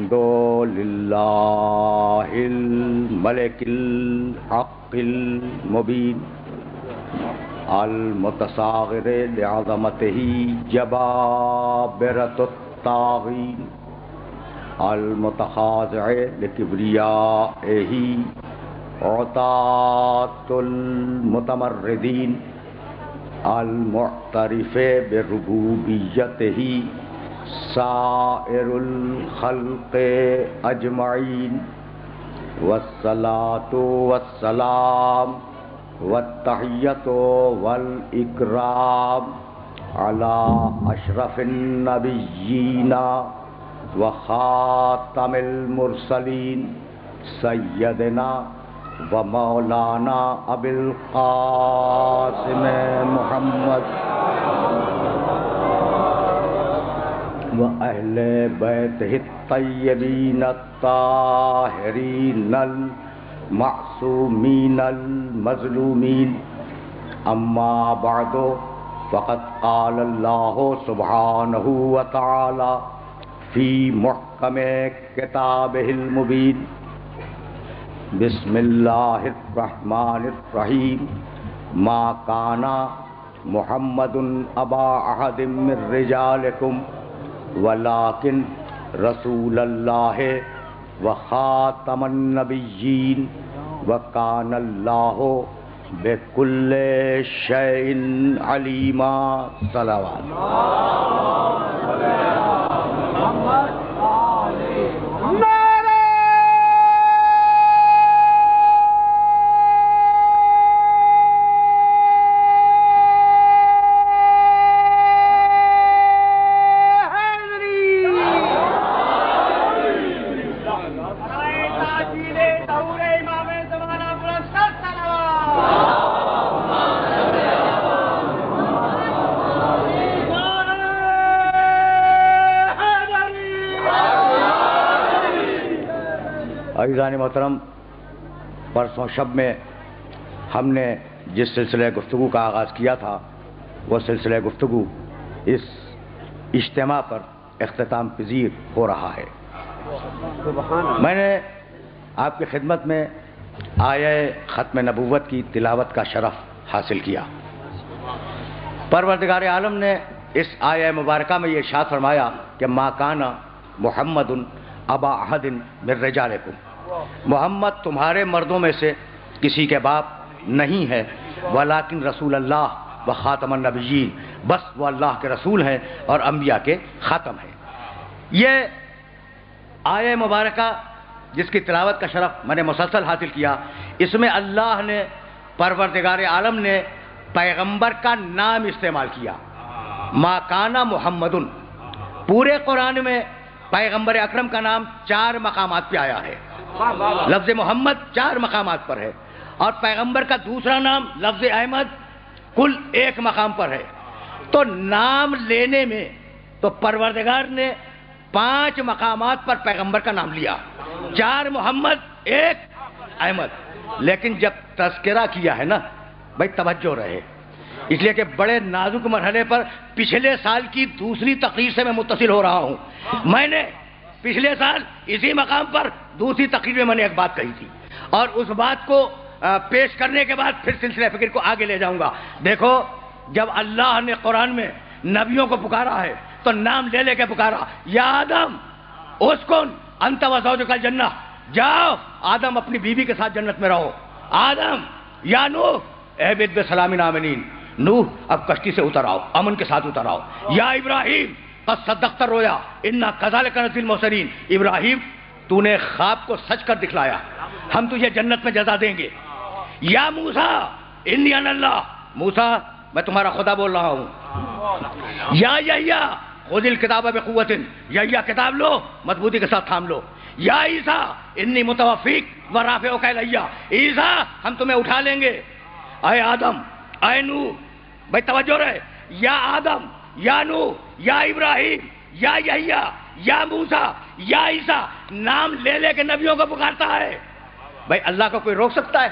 الحمد للہ الملک الحق المبین المتصاغر لعظمتہ جبابرۃ الطاغین المتخاضع لکبریائہ عطاۃ المتمردین المعترف بربوبیتہ سائر الخلق اجمعین والصلاة والسلام والتحیۃ والاکرام علی اشرف النبیین وخاتم المرسلین سیدنا و مولانا ابی القاسم محمد و اہل بیتہ الطیبین الطاہرین المعصومین المظلومین اما بعد فقد قال اللہ سبحانہ وتعالی فی محکم کتابہ المبین بسم اللہ الرحمن الرحیم ما کان محمد ابا احد من رجالکم ولکن رسول اللہ وخاتم النبیین وکان اللہ بکل شیء علیما صلوات عزیزان محترم، پرسوں شب میں ہم نے جس سلسلہ گفتگو کا آغاز کیا تھا وہ سلسلہ گفتگو اس اجتماع پر اختتام پذیر ہو رہا ہے۔ میں نے آپ کی خدمت میں آیہ ختم نبوت کی تلاوت کا شرف حاصل کیا۔ پروردگار عالم نے اس آیہ مبارکہ میں یہ ارشاد فرمایا کہ ما کان محمد ابا احد من رجالکم، محمد تمہارے مردوں میں سے کسی کے باپ نہیں ہے، ولیکن رسول اللہ و خاتم النبیین، بس وہ اللہ کے رسول ہیں اور انبیاء کے خاتم ہیں۔ یہ آیہ مبارکہ جس کی تلاوت کا شرف میں نے مسلسل حاصل کیا، اس میں اللہ نے پروردگار عالم نے پیغمبر کا نام استعمال کیا، ما کان محمد۔ پورے قرآن میں پیغمبر اکرم کا نام 4 مقامات پہ آیا ہے، لفظ محمد 4 مقامات پر ہے، اور پیغمبر کا دوسرا نام لفظ احمد کل 1 مقام پر ہے۔ تو نام لینے میں تو پروردگار نے 5 مقامات پر پیغمبر کا نام لیا، 4 محمد 1 احمد۔ لیکن جب تذکرہ کیا ہے نا بھائی، توجہ رہے، اس لیے کہ بڑے نازک مرحلے پر پچھلے سال کی دوسری تقریر سے میں متصل ہو رہا ہوں۔ میں نے پچھلے سال اسی مقام پر دوسری تقریر میں نے ایک بات کہی تھی، اور اس بات کو پیش کرنے کے بعد پھر سلسلہ فکر کو آگے لے جاؤں گا۔ دیکھو، جب اللہ نے قرآن میں نبیوں کو پکارا ہے تو نام لے لے کے پکارا، یا آدم اسکن انت و زوجک الجنہ، جاؤ آدم اپنی بیوی کے ساتھ جنت میں رہو۔ آدم یا نوح اہبط بسلام آمنین، نوح اب کشتی سے اتر آؤ، امن کے ساتھ اتر آؤ۔ یا ابراہیم قد صدقت الرؤیا انا کذالک نجزی المحسنین، ابراہیم تو نے خواب کو سچ کر دکھلایا، ہم تجھے جنت میں جزا دیں گے۔ یا موسیٰ انی انا اللہ، موسیٰ میں تمہارا خدا بول رہا ہوں۔ یا یحییٰ خذ الکتاب بقوۃ، یحییٰ کتاب لو مضبوطی کے ساتھ تھام لو۔ یا عیسیٰ انی متوفیک و رافعک الیہ، عیسیٰ ہم تمہیں اٹھا لیں گے۔ اے آدم، اے نوح، بھائی توجہ رہے، یا آدم، یا نوح، یا ابراہیم، یا یحییٰ، یا موسیٰ، یا عیسیٰ، نام لے لے کے نبیوں کو پکارتا ہے۔ بھائی اللہ کو کوئی روک سکتا ہے؟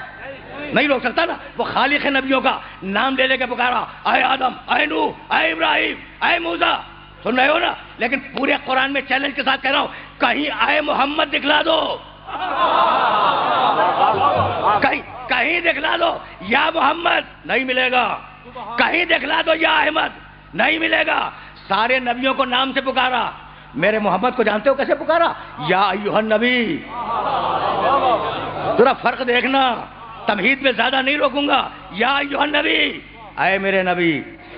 نہیں روک سکتا نا۔ وہ خالق نبیوں کا نام لے لے کے پکارا، اے آدم، اے نوح، اے ابراہیم، اے موسیٰ۔ سن رہے ہو نا؟ لیکن پورے قرآن میں چیلنج کے ساتھ کہہ رہا ہوں، کہیں آئے محمد دکھلا دو، کہیں دکھلا دو یا محمد، نہیں ملے گا. کہیں دکھلا دو یا احمد، نہیں ملے گا. سارے نبیوں کو نام سے پکارا، میرے محمد کو جانتے ہو کیسے پکارا؟ یا ایھا النبی. ذرا فرق دیکھنا، تمہید میں زیادہ نہیں روکوں گا. یا ایھا النبی، اے میرے نبی.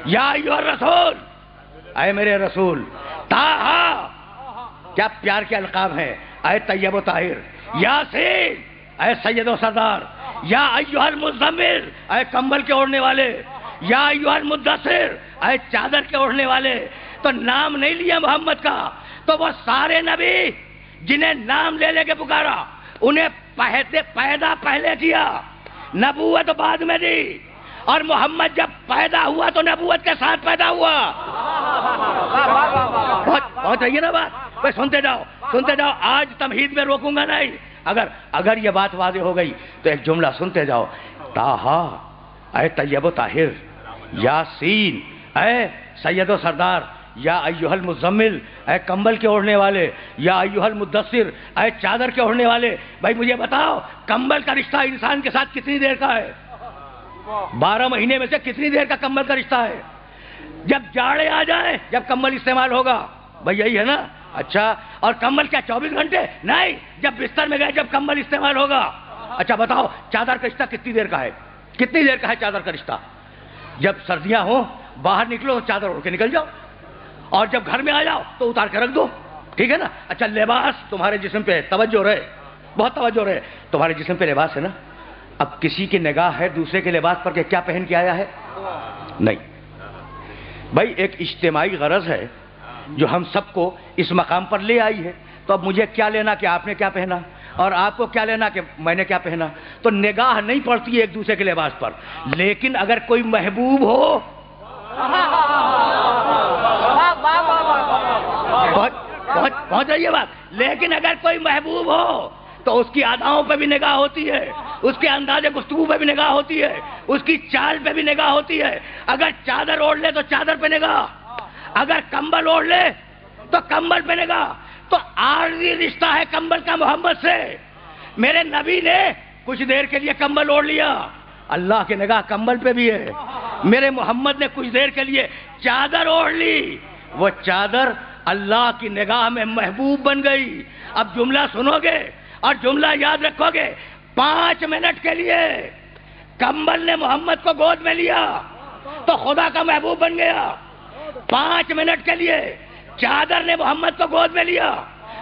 یا ایھا الرسول، اے میرے رسول. طٰہٰ، کیا پیار کے القاب ہیں. اے طیب و طاہر. یاسین، اے سید و سردار. یا ایھا المزمل، اے کمبل کے اوڑھنے والے. یا ایھا المدثر، اے چادر کے اوڑھنے والے. تو نام نہیں لیا محمد کا، تو وہ سارے نبی جنہیں نام لے لے کے پکارا انہیں پیدا پہلے کیا، نبوت بعد میں دی. اور محمد جب پیدا ہوا تو نبوت کے ساتھ پیدا ہوا. پہنچ رہی ہے نا بات؟ بھائی سنتے جاؤ. آج تمہید میں روکوں گا نہیں. اگر یہ بات واضح ہو گئی تو ایک جملہ سنتے جاؤ. طٰہٰ، اے طیب و طاہر. یاسین، اے سید و سردار. یا ایھا المزمل، اے کمبل کے اوڑھنے والے. یا ایھا المدثر، اے چادر کے اوڑھنے والے. بھائی مجھے بتاؤ، کمبل کا رشتہ انسان کے ساتھ کتنی دیر کا ہے؟ 12 مہینے میں سے کتنی دیر کا کمبل کا رشتہ ہے؟ جب جاڑے آ جائیں جب کمبل استعمال ہوگا. بھائی یہی ہے نا؟ اچھا، اور کمبل کیا 24 گھنٹے؟ نہیں، جب بستر میں گئے جب کمبل استعمال ہوگا. اچھا بتاؤ، چادر کا رشتہ کتنی دیر کا ہے؟ کتنی دیر کا ہے چادر کا رشتہ؟ جب سردیاں ہوں باہر نکلو تو چادر اوڑھ کے نکل جاؤ، اور جب گھر میں آ جاؤ تو اتار کے رکھ دو. ٹھیک ہے نا؟ اچھا لباس تمہارے جسم پہ توجہ رہے، بہت توجہ رہے. تمہارے جسم پہ لباس ہے نا؟ اب کسی کی نگاہ ہے دوسرے کے لباس پر کہ کیا پہن کے آیا ہے؟ نہیں. بھائی ایک اجتماعی غرض ہے جو ہم سب کو اس مقام پر لے آئی ہے. تو اب مجھے کیا لینا کہ آپ نے کیا پہنا، اور آپ کو کیا لینا کہ میں نے کیا پہنا. تو نگاہ نہیں پڑتی ہے ایک دوسرے کے لباس پر. لیکن اگر کوئی محبوب ہو، پہنچ رہی ہے بات؟ لیکن اگر کوئی محبوب ہو تو اس کی اداؤں پہ بھی نگاہ ہوتی ہے، اس کے انداز گفتگو پہ بھی نگاہ ہوتی ہے، اس کی چال پہ بھی نگاہ ہوتی ہے. اگر چادر اوڑھ لے تو چادر پہ نگاہ، اگر کمبل اوڑھ لے تو کمبل پہ نگاہ. تو عارضی رشتہ ہے کمبل کا محمد سے. میرے نبی نے کچھ دیر کے لیے کمبل اوڑھ لیا، اللہ کی نگاہ کمبل پہ بھی ہے. میرے محمد نے کچھ دیر کے لیے چادر اوڑھ لی، وہ چادر اللہ کی نگاہ میں محبوب بن گئی. اب جملہ سنو گے اور جملہ یاد رکھو گے. 5 منٹ کے لیے کمبل نے محمد کو گود میں لیا تو خدا کا محبوب بن گیا. 5 منٹ کے لیے چادر نے محمد کو گود میں لیا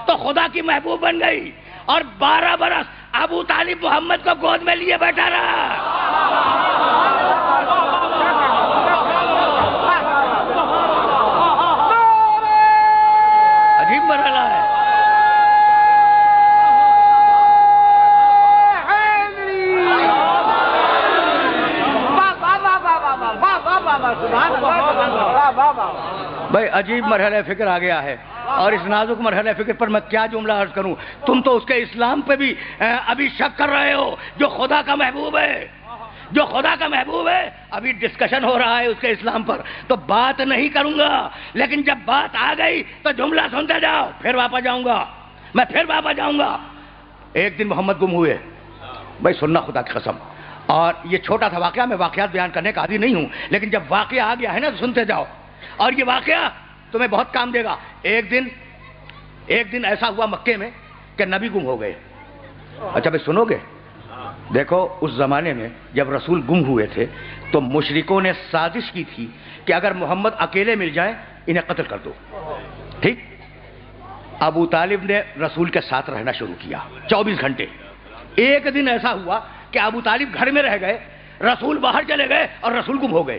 تو خدا کی محبوب بن گئی. اور 12 برس ابو طالب محمد کو گود میں لیے بیٹھا رہا. عجیب مرحلہ ہے. بھائی عجیب مرحلہ فکر آ گیا ہے، اور اس نازک مرحلہ فکر پر میں کیا جملہ عرض کروں. تم تو اس کے اسلام پہ بھی ابھی شک کر رہے ہو جو خدا کا محبوب ہے. جو خدا کا محبوب ہے ابھی ڈسکشن ہو رہا ہے اس کے اسلام پر. تو بات نہیں کروں گا، لیکن جب بات آ گئی تو جملہ سنتے جاؤ. پھر واپس جاؤں گا، میں پھر واپس جاؤں گا. ایک دن محمد گم ہوئے. بھائی سننا خدا کی قسم، اور یہ چھوٹا تھا واقعہ، میں واقعات بیان کرنے کا عادی نہیں ہوں، لیکن جب واقعہ آ گیا ہے نا تو سنتے جاؤ، اور یہ واقعہ تمہیں بہت کام دے گا. ایک دن ایسا ہوا مکے میں کہ نبی گم ہو گئے. اچھا بھائی سنو گے؟ دیکھو اس زمانے میں جب رسول گم ہوئے تھے تو مشرکوں نے سازش کی تھی کہ اگر محمد اکیلے مل جائیں انہیں قتل کر دو. ٹھیک؟ ابو طالب نے رسول کے ساتھ رہنا شروع کیا 24 گھنٹے. ایک دن ایسا ہوا کہ ابو طالب گھر میں رہ گئے، رسول باہر چلے گئے اور رسول گم ہو گئے.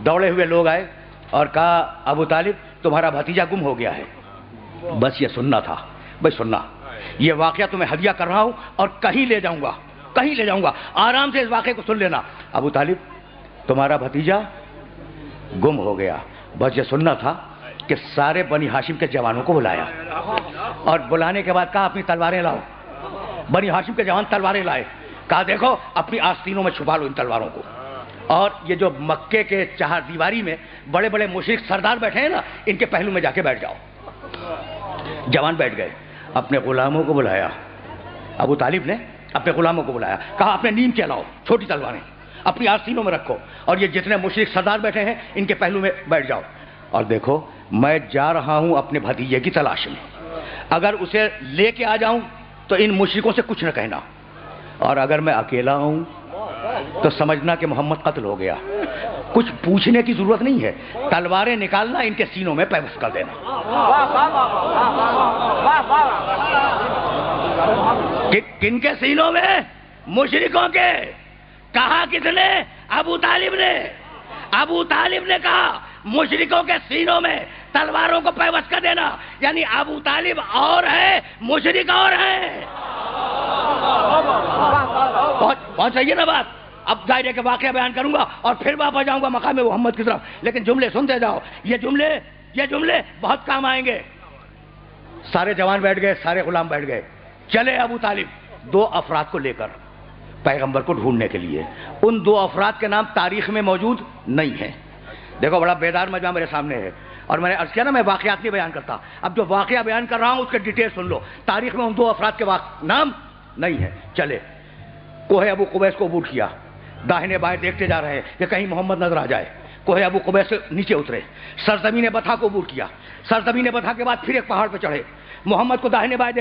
دوڑے ہوئے لوگ آئے اور کہا ابو طالب تمہارا بھتیجا گم ہو گیا ہے. بس یہ سننا تھا. بھائی سننا، یہ واقعہ تمہیں ہدیہ کر رہا ہوں اور کہیں لے جاؤں گا، آرام سے اس واقعے کو سن لینا. ابو طالب تمہارا بھتیجا گم ہو گیا. بس یہ سننا تھا کہ سارے بنی ہاشم کے جوانوں کو بلایا، اور بلانے کے بعد کہا اپنی تلواریں لاؤ. بنی ہاشم کے جوان تلواریں لائے. کہا دیکھو اپنی آستینوں میں چھپا لو ان تلواروں کو. اور یہ جو مکے کے چہار دیواری میں بڑے بڑے مشرک سردار بیٹھے ہیں نا، ان کے پہلو میں جا کے بیٹھ جاؤ۔ جوان بیٹھ گئے، اپنے غلاموں کو بلایا، ابو طالب نے اپنے غلاموں کو بلایا، کہا اپنے نیم کے لاؤ، چھوٹی تلواریں اپنی آستینوں میں رکھو، اور یہ جتنے مشرک سردار بیٹھے ہیں ان کے پہلو میں بیٹھ جاؤ، اور دیکھو میں جا رہا ہوں اپنے بھتیجے کی تلاش میں، اگر اسے لے کے آ جاؤں تو ان مشرکوں سے کچھ نہ کہنا، اور اگر میں اکیلا ہوں تو سمجھنا کہ محمد قتل ہو گیا، کچھ پوچھنے کی ضرورت نہیں ہے، تلواریں نکالنا، ان کے سینوں میں پیوست کر دینا۔ کن کے سینوں میں؟ مشرکوں کے۔ کہا کس نے؟ ابو طالب نے۔ ابو طالب نے کہا مشرکوں کے سینوں میں تلواروں کو پیوست کر دینا، یعنی ابو طالب اور ہے، مشرک اور ہے۔ پہنچ رہی ہے نا بات؟ اب ظاہر ہے کہ واقعہ بیان کروں گا اور پھر واپس جاؤں گا مقام محمد کی طرف، لیکن جملے سنتے جاؤ، یہ جملے بہت کام آئیں گے۔ سارے جوان بیٹھ گئے، سارے غلام بیٹھ گئے، چلے ابو طالب 2 افراد کو لے کر پیغمبر کو ڈھونڈنے کے لیے۔ ان 2 افراد کے نام تاریخ میں موجود نہیں ہیں۔ دیکھو بڑا بیدار مجمع میرے سامنے ہے، اور میں نے عرض کیا نا میں واقعات نہیں بیان کرتا، اب جو واقعہ بیان کر رہا ہوں اس کے ڈیٹیل سن لو، تاریخ میں ان 2 افراد کے نام نہیں ہے۔ چلے کوہ ابو قبیس کو عبور کیا، داہنے بائیں دیکھتے جا رہے ہیں کہ کہیں محمد نظر آ جائے، کوہ ابو قبیس سے نیچے اترے، سرزمین بطحا کو عبور کیا، سرزمین بطحا کے بعد پھر ایک پہاڑ پہ چڑھے، محمد کو داہنے بائیں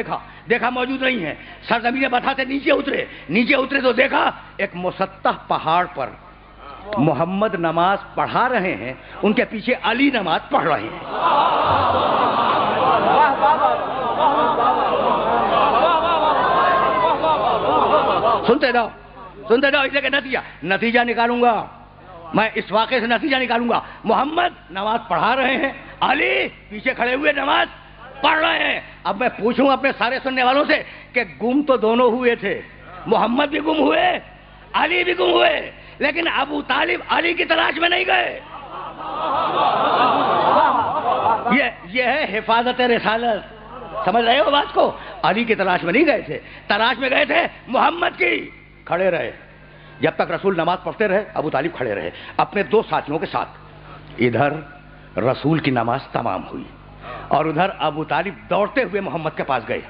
دیکھا موجود نہیں ہے، سرزمین بطحا سے نیچے اترے تو دیکھا ایک مسطح پہاڑ پر محمد نماز پڑھا رہے ہیں، ان کے پیچھے علی نماز پڑھ رہے ہیں۔ سنتے جاؤ اس لیے کہ نتیجہ نکالوں گا میں، اس واقعے سے نتیجہ نکالوں گا۔ محمد نماز پڑھا رہے ہیں، علی پیچھے کھڑے ہوئے نماز پڑھ رہے ہیں۔ اب میں پوچھوں اپنے سارے سننے والوں سے کہ گم تو دونوں ہوئے تھے، محمد بھی گم ہوئے، علی بھی گم ہوئے، لیکن ابو طالب علی کی تلاش میں نہیں گئے۔ یہ ہے حفاظت رسالت، سمجھ رہے ہو بات کو؟ علی کی تلاش میں نہیں گئے تھے، تلاش میں گئے تھے محمد کی۔ کھڑے رہے جب تک رسول نماز پڑھتے رہے، ابو طالب کھڑے رہے اپنے 2 ساتھیوں کے ساتھ۔ ادھر رسول کی نماز تمام ہوئی اور ادھر ابو طالب دوڑتے ہوئے محمد کے پاس گئے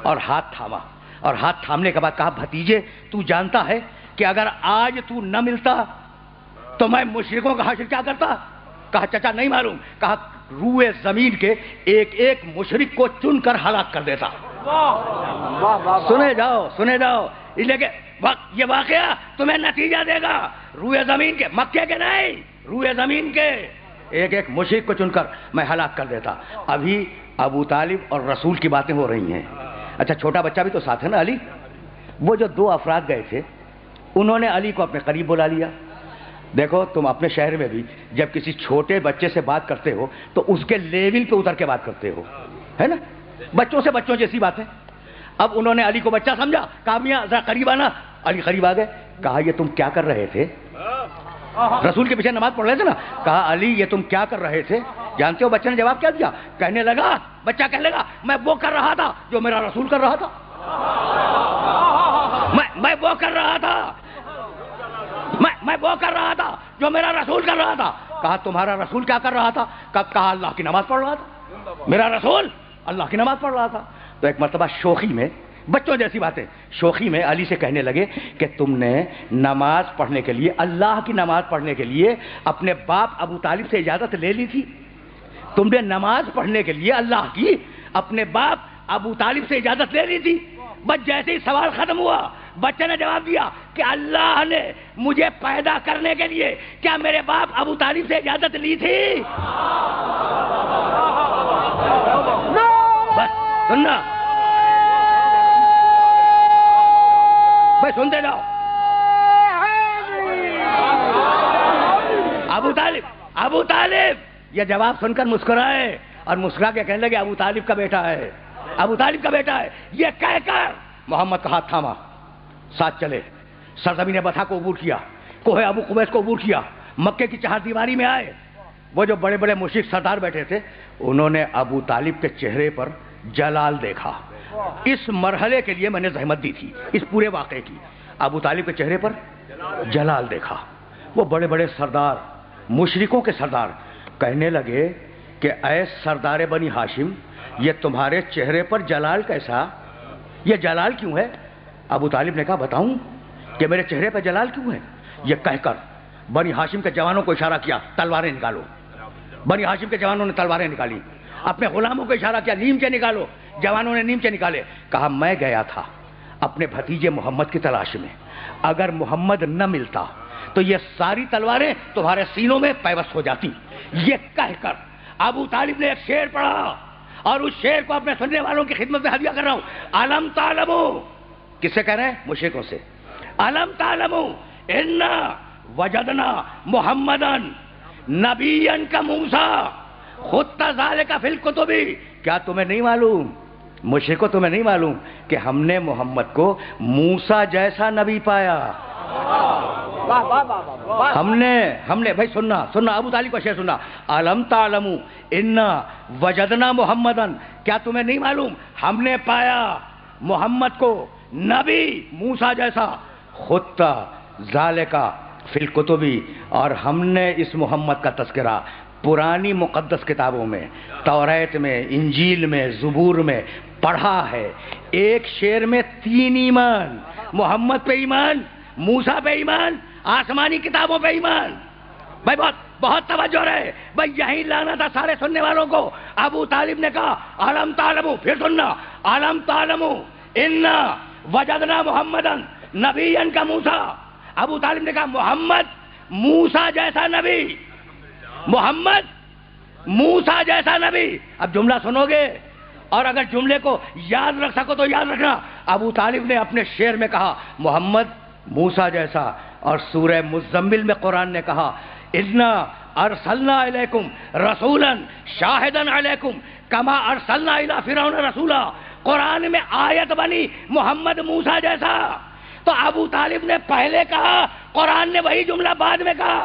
اور ہاتھ تھاما، اور ہاتھ تھامنے کے بعد کہا بھتیجے تو جانتا ہے کہ اگر آج تو نہ ملتا تو میں مشرکوں کا حشر کیا کرتا؟ کہا چچا نہیں معلوم۔ کہا روئے زمین کے ایک ایک مشرک کو چن کر ہلاک کر دیتا۔ سنے جاؤ اس لیے کہ یہ واقعہ تمہیں نتیجہ دے گا، روئے زمین کے، مکے کے نہیں، روئے زمین کے ایک ایک مشرک کو چن کر میں ہلاک کر دیتا۔ ابھی ابو طالب اور رسول کی باتیں ہو رہی ہیں۔ اچھا چھوٹا بچہ بھی تو ساتھ ہے نا علی؟ وہ جو 2 افراد گئے تھے انہوں نے علی کو اپنے قریب بلا لیا۔ دیکھو تم اپنے شہر میں بھی جب کسی چھوٹے بچے سے بات کرتے ہو تو اس کے لیول پہ اتر کے بات کرتے ہو، ہے نا؟ بچوں جیسی بات ہے۔ اب انہوں نے علی کو بچہ سمجھا، کہا میاں ذرا قریب آنا۔ علی قریب آ گئے، کہا یہ تم کیا کر رہے تھے؟ رسول کے پیچھے نماز پڑھ رہے تھے نا۔ کہا علی یہ تم کیا کر رہے تھے؟ جانتے ہو بچے نے جواب کیا دیا؟ کہنے لگا، بچہ کہنے لگا میں وہ کر رہا تھا جو میرا رسول کر رہا تھا، میں وہ کر رہا تھا، میں وہ کر رہا تھا جو میرا رسول کر رہا تھا۔ کہا تمہارا رسول کیا کر رہا تھا؟ کہا اللہ کی نماز پڑھ رہا تھا، میرا رسول اللہ کی نماز پڑھ رہا تھا۔ تو ایک مرتبہ شوخی میں، بچوں جیسی باتیں، شوخی میں علی سے کہنے لگے کہ تم نے نماز پڑھنے کے لیے، اللہ کی نماز پڑھنے کے لیے اپنے باپ ابو طالب سے اجازت لے لی تھی؟ تم نے نماز پڑھنے کے لیے اللہ کی اپنے باپ ابو طالب سے اجازت لے لی تھی؟ بس جیسے ہی سوال ختم ہوا بچے نے جواب دیا کہ اللہ نے مجھے پیدا کرنے کے لیے کیا میرے باپ ابو طالب سے اجازت لی تھی؟ بس سننا بھائی، سنتے جاؤ۔ ابو طالب یہ جواب سن کر مسکرائے اور مسکرا کے کہنے لگے ابو طالب کا بیٹا ہے، ابو طالب کا بیٹا ہے۔ یہ کہہ کر محمد کا ہاتھ تھاما، ساتھ چلے، سرزمین بطحا کو عبور کیا، کوہ ابو قبیس کو عبور کیا، مکے کی 4 دیواری میں آئے۔ وہ جو بڑے بڑے مشرک سردار بیٹھے تھے انہوں نے ابو طالب کے چہرے پر جلال دیکھا۔ اس مرحلے کے لیے میں نے زحمت دی تھی، اس پورے واقعے کی۔ ابو طالب کے چہرے پر جلال دیکھا، وہ بڑے بڑے سردار، مشرکوں کے سردار کہنے لگے کہ اے سردار بنی ہاشم، یہ تمہارے چہرے پر جلال کیسا؟ یہ جلال کیوں ہے؟ ابو طالب نے کہا بتاؤں کہ میرے چہرے پر جلال کیوں ہے؟ یہ کہہ کر بنی ہاشم کے جوانوں کو اشارہ کیا، تلواریں نکالو۔ بنی ہاشم کے جوانوں نے تلواریں نکالی، اپنے غلاموں کو اشارہ کیا، نیمچے نکالو۔ جوانوں نے نیمچے نکالے۔ کہا میں گیا تھا اپنے بھتیجے محمد کی تلاش میں، اگر محمد نہ ملتا تو یہ ساری تلواریں تمہارے سینوں میں پیوست ہو جاتی۔ یہ کہہ کر ابو طالب نے ایک شعر پڑھا، اور اس شعر کو اپنے سننے والوں کی خدمت میں ہدیہ کر رہا ہوں۔ علم تعلمو، کس سے کہہ رہے ہیں؟ مشرکوں سے۔ علم تعلمو انا وجدنا محمدن نبیا کموسیٰ خط ذالک فی الکتب، کیا تمہیں نہیں معلوم، مشرکو تمہیں نہیں معلوم کہ ہم نے محمد کو موسیٰ جیسا نبی پایا؟ ہم نے بھائی سننا ابو طالب کا شعر سننا۔ علم تعلمو انا وجدنا محمدن، کیا تمہیں نہیں معلوم ہم نے پایا محمد کو نبی موسیٰ جیسا، خط ذالک فی الکتب، اور ہم نے اس محمد کا تذکرہ پرانی مقدس کتابوں میں، توریت میں، انجیل میں، زبور میں پڑھا ہے۔ ایک شعر میں 3 ایمان، محمد پہ ایمان، موسیٰ پہ ایمان، آسمانی کتابوں پہ ایمان۔ بھائی بہت توجہ رہے بھائی، یہی لانا تھا سارے سننے والوں کو۔ ابو طالب نے کہا علم تعلمو، پھر سننا، علم تعلمو انا وجدنا محمدن نبیا کموسیٰ۔ ابو طالب نے کہا محمد موسیٰ جیسا نبی، محمد موسیٰ جیسا نبی۔ اب جملہ سنو گے، اور اگر جملے کو یاد رکھ سکو تو یاد رکھنا۔ ابو طالب نے اپنے شعر میں کہا محمد موسیٰ جیسا، اور سورہ مزمل میں قرآن نے کہا انا ارسلنا الیکم رسولا شاہدا علیکم کما ارسلنا الی فرعون رسولا۔ قرآن میں آیت بنی محمد موسیٰ جیسا، تو ابو طالب نے پہلے کہا، قرآن نے وہی جملہ بعد میں کہا۔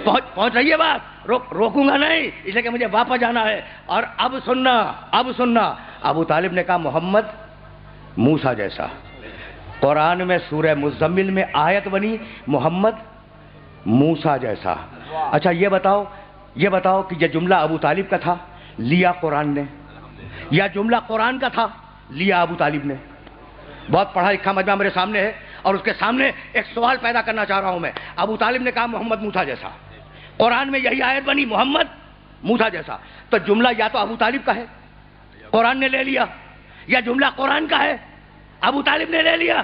پہنچ رہی ہے بات، روکوں گا نہیں، اس لیے کہ مجھے واپس جانا ہے۔ اور اب سننا ابو طالب نے کہا محمد موسیٰ جیسا، قرآن میں سورہ مزمل میں آیت بنی محمد موسیٰ جیسا۔ اچھا یہ بتاؤ کہ یہ جملہ ابو طالب کا تھا، لیا قرآن نے، یا جملہ قرآن کا تھا، لیا ابو طالب نے؟ بہت پڑھا لکھا مجمع میرے سامنے ہے، اور اس کے سامنے ایک سوال پیدا کرنا چاہ رہا ہوں میں۔ ابو طالب نے کہا محمد موسیٰ جیسا، قرآن میں یہی آیت بنی محمد موسیٰ جیسا، تو جملہ یا تو ابو طالب کا ہے، قرآن نے لے لیا، یا جملہ قرآن کا ہے، ابو طالب نے لے لیا۔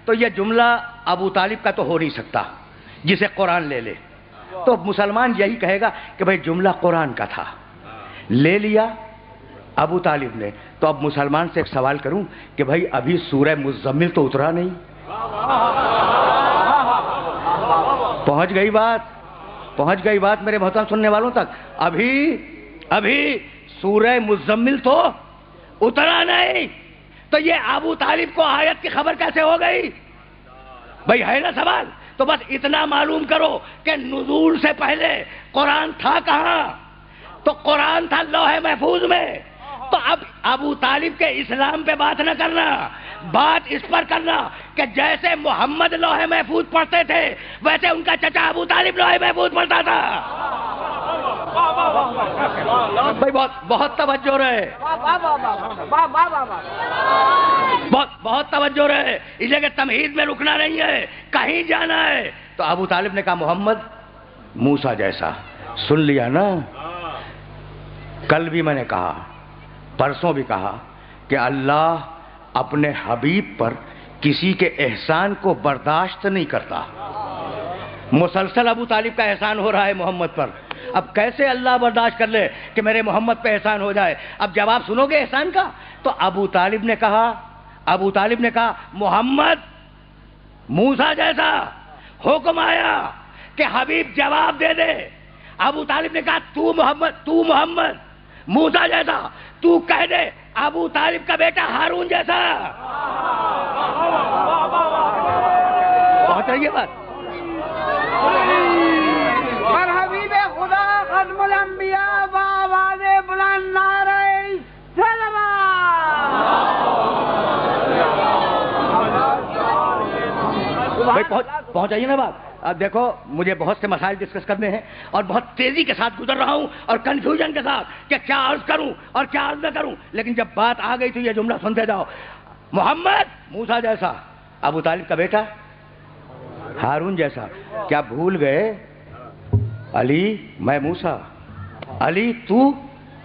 تو یہ جملہ ابو طالب کا تو ہو نہیں سکتا جسے قرآن لے لے، تو مسلمان یہی کہے گا کہ بھئی جملہ قرآن کا تھا، لے لیا ابو طالب نے۔ تو اب مسلمان سے ایک سوال کروں کہ بھئی ابھی سورہ مزمل تو اترا نہیں، پہنچ گئی بات میرے محترم سننے والوں تک؟ ابھی سورہ مزمل تو اترا نہیں، تو یہ ابو طالب کو آیت کی خبر کیسے ہو گئی؟ بھئی ہے نا سوال؟ تو بس اتنا معلوم کرو کہ نزول سے پہلے قرآن تھا کہاں؟ تو قرآن تھا لوح محفوظ میں۔ تو اب ابو طالب کے اسلام پہ بات نہ کرنا، بات اس پر کرنا کہ جیسے محمد لوح محفوظ پڑھتے تھے ویسے ان کا چچا ابو طالب لوح محفوظ پڑھتا تھا۔ بھائی بہت توجہ رہے، بہت توجہ رہے، اس لیے کہ تمہید میں رکنا نہیں ہے، کہیں جانا ہے۔ تو ابو طالب نے کہا محمد موسیٰ جیسا، سن لیا نا؟ کل بھی میں نے کہا، پرسوں بھی کہا کہ اللہ اپنے حبیب پر کسی کے احسان کو برداشت نہیں کرتا۔ مسلسل ابو طالب کا احسان ہو رہا ہے محمد پر، اب کیسے اللہ برداشت کر لے کہ میرے محمد پہ احسان ہو جائے؟ اب جواب سنو گے احسان کا؟ تو ابو طالب نے کہا محمد موسیٰ جیسا، حکم آیا کہ حبیب جواب دے دے۔ ابو طالب نے کہا تو محمد موسیٰ جیسا، تو کہہ دے ابو طالب کا بیٹا ہارون جیسا۔ پہنچ رہی ہے بات؟ پر حبیب خدا ختم الانبیاء بآواز بلند نعرہ سلام۔ پہنچ جائیے نا بات. اب دیکھو مجھے بہت سے مسائل ڈسکس کرنے ہیں اور بہت تیزی کے ساتھ گزر رہا ہوں اور کنفیوژن کے ساتھ کہ کیا عرض کروں اور کیا عرض نہ کروں, لیکن جب بات آ گئی تو یہ جملہ سنتے جاؤ. محمد موسیٰ جیسا, ابو طالب کا بیٹا ہارون جیسا. کیا بھول گئے علی میں موسیٰ, علی تو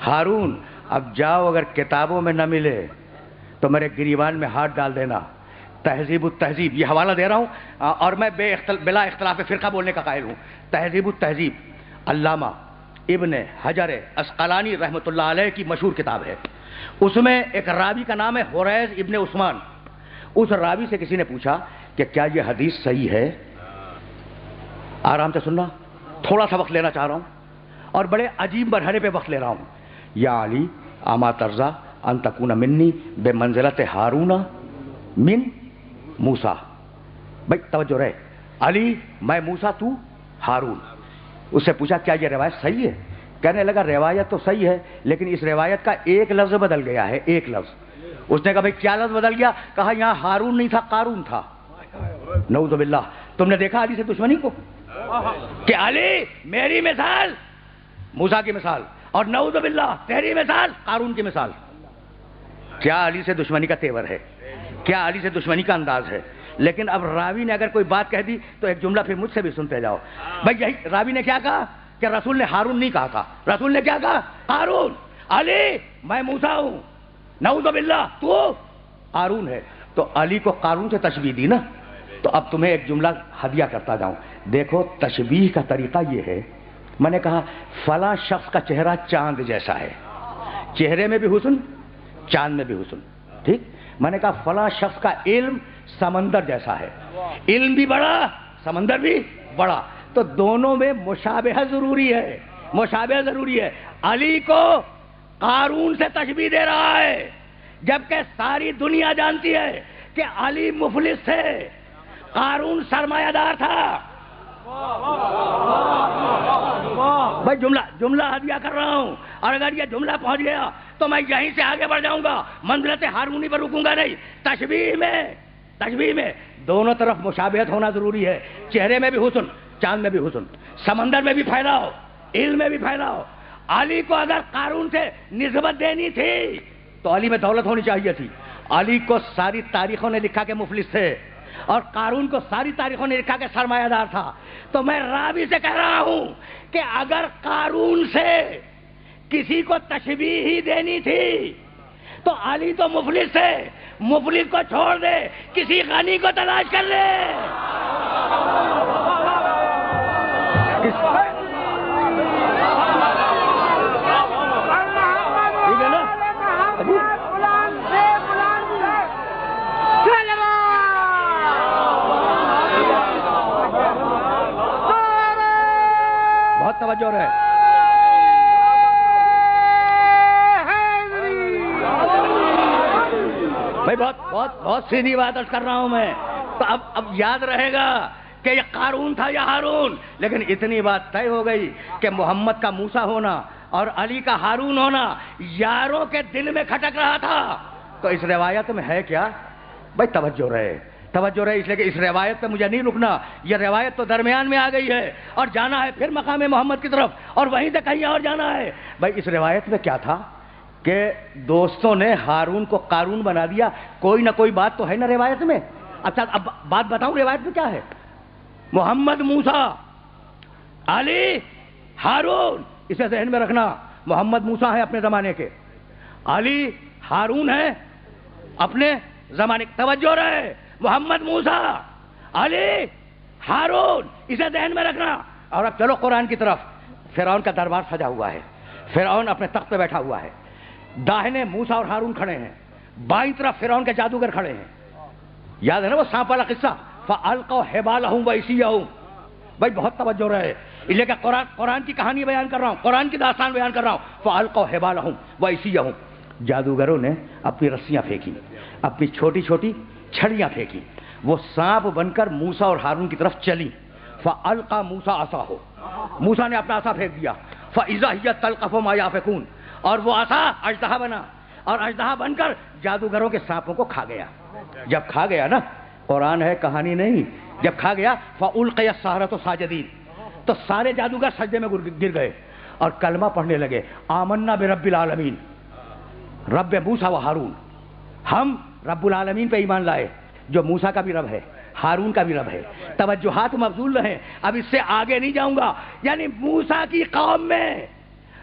ہارون. اب جاؤ اگر کتابوں میں نہ ملے تو میرے گریبان میں ہاتھ ڈال دینا. تہذیب التہذیب یہ حوالہ دے رہا ہوں اور میں بلا اختلاف فرقہ بولنے کا قائل ہوں. تہذیب التہذیب علامہ ابن حجر عسقلانی رحمۃ اللہ علیہ کی مشہور کتاب ہے. اس میں ایک راوی کا نام ہے حریز ابن عثمان. اس راوی سے کسی نے پوچھا کہ کیا یہ حدیث صحیح ہے. آرام سے سننا, تھوڑا سا وقت لینا چاہ رہا ہوں اور بڑے عجیب مرحلے پہ وقت لے رہا ہوں. یا علی اما ترضا ان تکون منی بے منزلت ہارون من موسیٰ. بھائی توجہ رہے, علی میں موسیٰ تو ہارون. اس سے پوچھا کیا یہ روایت صحیح ہے. کہنے لگا روایت تو صحیح ہے لیکن اس روایت کا ایک لفظ بدل گیا ہے, ایک لفظ. اس نے کہا بھائی کیا لفظ بدل گیا. کہا یہاں ہارون نہیں تھا قارون تھا. نعوذ باللہ. تم نے دیکھا علی سے دشمنی کو کہ علی میری مثال موسیٰ کی مثال اور نعوذ باللہ تیری مثال قارون کی مثال. کیا علی سے دشمنی کا تیور ہے, کیا علی سے دشمنی کا انداز ہے. لیکن اب راوی نے اگر کوئی بات کہہ دی تو ایک جملہ پھر مجھ سے بھی سنتے جاؤ. بھائی یہی راوی نے کیا کہا کہ رسول نے ہارون نہیں کہا تھا, رسول نے کیا کہا ہارون. علی میں موسیٰ ہوں, نعوذ باللہ تو قارون ہے. تو علی کو قارون سے تشبیہ دی نا. تو اب تمہیں ایک جملہ ہدیہ کرتا جاؤں. دیکھو تشبیہ کا طریقہ یہ ہے, میں نے کہا فلاں شخص کا چہرہ چاند جیسا ہے, چہرے میں بھی حسن چاند میں بھی حسن, ٹھیک. میں نے کہا فلاں شخص کا علم سمندر جیسا ہے, علم بھی بڑا سمندر بھی بڑا. تو دونوں میں مشابہہ ضروری ہے, مشابہہ ضروری ہے. علی کو قارون سے تشبیہ دے رہا ہے جبکہ ساری دنیا جانتی ہے کہ علی مفلس تھے, قارون سرمایہ دار تھا. بھائی جملہ ہدیہ کر رہا ہوں اور اگر یہ جملہ پہنچ گیا تو میں یہیں سے آگے بڑھ جاؤں گا, منزلت ہارونی پر رکوں گا نہیں. تشبیہ میں دونوں طرف مشابہت ہونا ضروری ہے. چہرے میں بھی حسن چاند میں بھی حسن, سمندر میں بھی پھیلاؤ علم میں بھی پھیلاؤ. علی کو اگر قارون سے نسبت دینی تھی تو علی میں دولت ہونی چاہیے تھی. علی کو ساری تاریخوں نے لکھا کہ مفلس تھے اور قارون کو ساری تاریخوں نے لکھا کہ سرمایہ دار تھا. تو میں راوی سے کہہ رہا ہوں کہ اگر قارون سے کسی کو تشبیہ ہی دینی تھی تو علی تو مفلس ہے, مفلس کو چھوڑ دے, کسی غنی کو تلاش کر لے. بہت توجہ رہے. بھائی بہت سیدھی بات کر رہا ہوں میں. تو اب یاد رہے گا کہ یہ قارون تھا یا ہارون. لیکن اتنی بات طے ہو گئی کہ محمد کا موسیٰ ہونا اور علی کا ہارون ہونا یاروں کے دل میں کھٹک رہا تھا. تو اس روایت میں ہے کیا؟ بھائی توجہ رہے. اس لیے کہ اس روایت پہ مجھے نہیں رکنا. یہ روایت تو درمیان میں آ گئی ہے اور جانا ہے پھر مقام محمد کی طرف اور وہیں سے کہیں اور جانا ہے. بھائی اس روایت میں کیا تھا کہ دوستوں نے ہارون کو قارون بنا دیا. کوئی نہ کوئی بات تو ہے نا روایت میں. اچھا اب بات بتاؤں روایت میں کیا ہے. محمد موسیٰ, علی ہارون, اسے ذہن میں رکھنا. محمد موسیٰ ہے اپنے زمانے کے, علی ہارون ہے اپنے زمانے کے. توجہ رہے, محمد موسیٰ, علی, ہارون, اسے ذہن میں رکھنا. اور اب چلو قرآن کی طرف. فرعون کا دربار سجا ہوا ہے, فرعون اپنے تخت پہ بیٹھا ہوا ہے, داہنے موسیٰ اور ہارون کھڑے ہیں, بائیں طرف فرعون کے جادوگر کھڑے ہیں. یاد ہے نا وہ سانپ والا قصہ, فَأَلْقَوْا حِبَالَهُمْ وَعِصِيَّهُمْ. بھائی بہت توجہ رہے, اس لیے کہ قرآن کی کہانی بیان کر رہا ہوں, قرآن کی داستان بیان کر رہا ہوں. فَأَلْقَوْا حِبَالَهُمْ وَعِصِيَّهُمْ. جادوگروں نے اپنی رسیاں پھینکی, اپنی چھوٹی چھوٹی چھڑیاں پھینکی, وہ سانپ بن کر موسیٰ اور ہارون کی طرف چلی. فَأَلْقَى مُوسَىٰ عَصَاهُ. موسیٰ نے اپنا عصا پھینک دیا. فَإِذَا هِيَ تَلْقَفُ مَا يَأْفِكُونَ. اور وہ عصا اژدہا بنا اور اژدہا بن کر جادوگروں کے سانپوں کو کھا گیا. جب کھا گیا نا قرآن ہے، کہانی نہیں. جب کھا گیا فَأُلْقِيَ السَّحَرَةُ ساجدین، تو سارے جادوگر سجدے میں گر گئے اور کلمہ پڑھنے لگے. آمنا برب العالمین، رب موسیٰ و ہارون. ہم رب العالمین پہ ایمان لائے جو موسیٰ کا بھی رب ہے، ہارون کا بھی رب ہے. توجہات مبذول رہیں، اب اس سے آگے نہیں جاؤں گا. یعنی موسیٰ کی قوم میں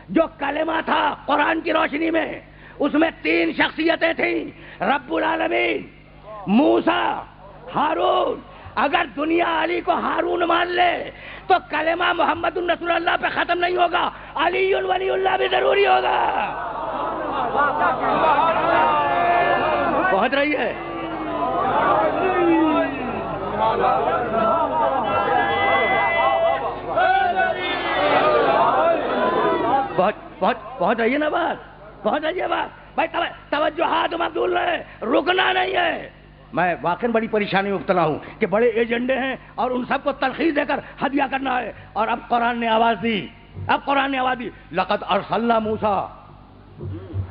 جو کلمہ تھا قرآن کی روشنی میں، اس میں 3 شخصیتیں تھیں، رب العالمین، موسیٰ، ہارون. اگر دنیا علی کو ہارون مان لے تو کلمہ محمد رسول اللہ پہ ختم نہیں ہوگا، علی ولی اللہ بھی ضروری ہوگا. پہنچ رہی ہے؟ پہنچ رہی ہے نا بات؟ پہنچ رہی ہے بات؟ بھائی توجہات مبذول رہے، رکنا نہیں ہے. میں واقعی بڑی پریشانی میں مبتلا ہوں کہ بڑے ایجنڈے ہیں اور ان سب کو تلخیص دے کر ہدیہ کرنا ہے. اور اب قرآن نے آواز دی، لقد ارسلنا موسیٰ.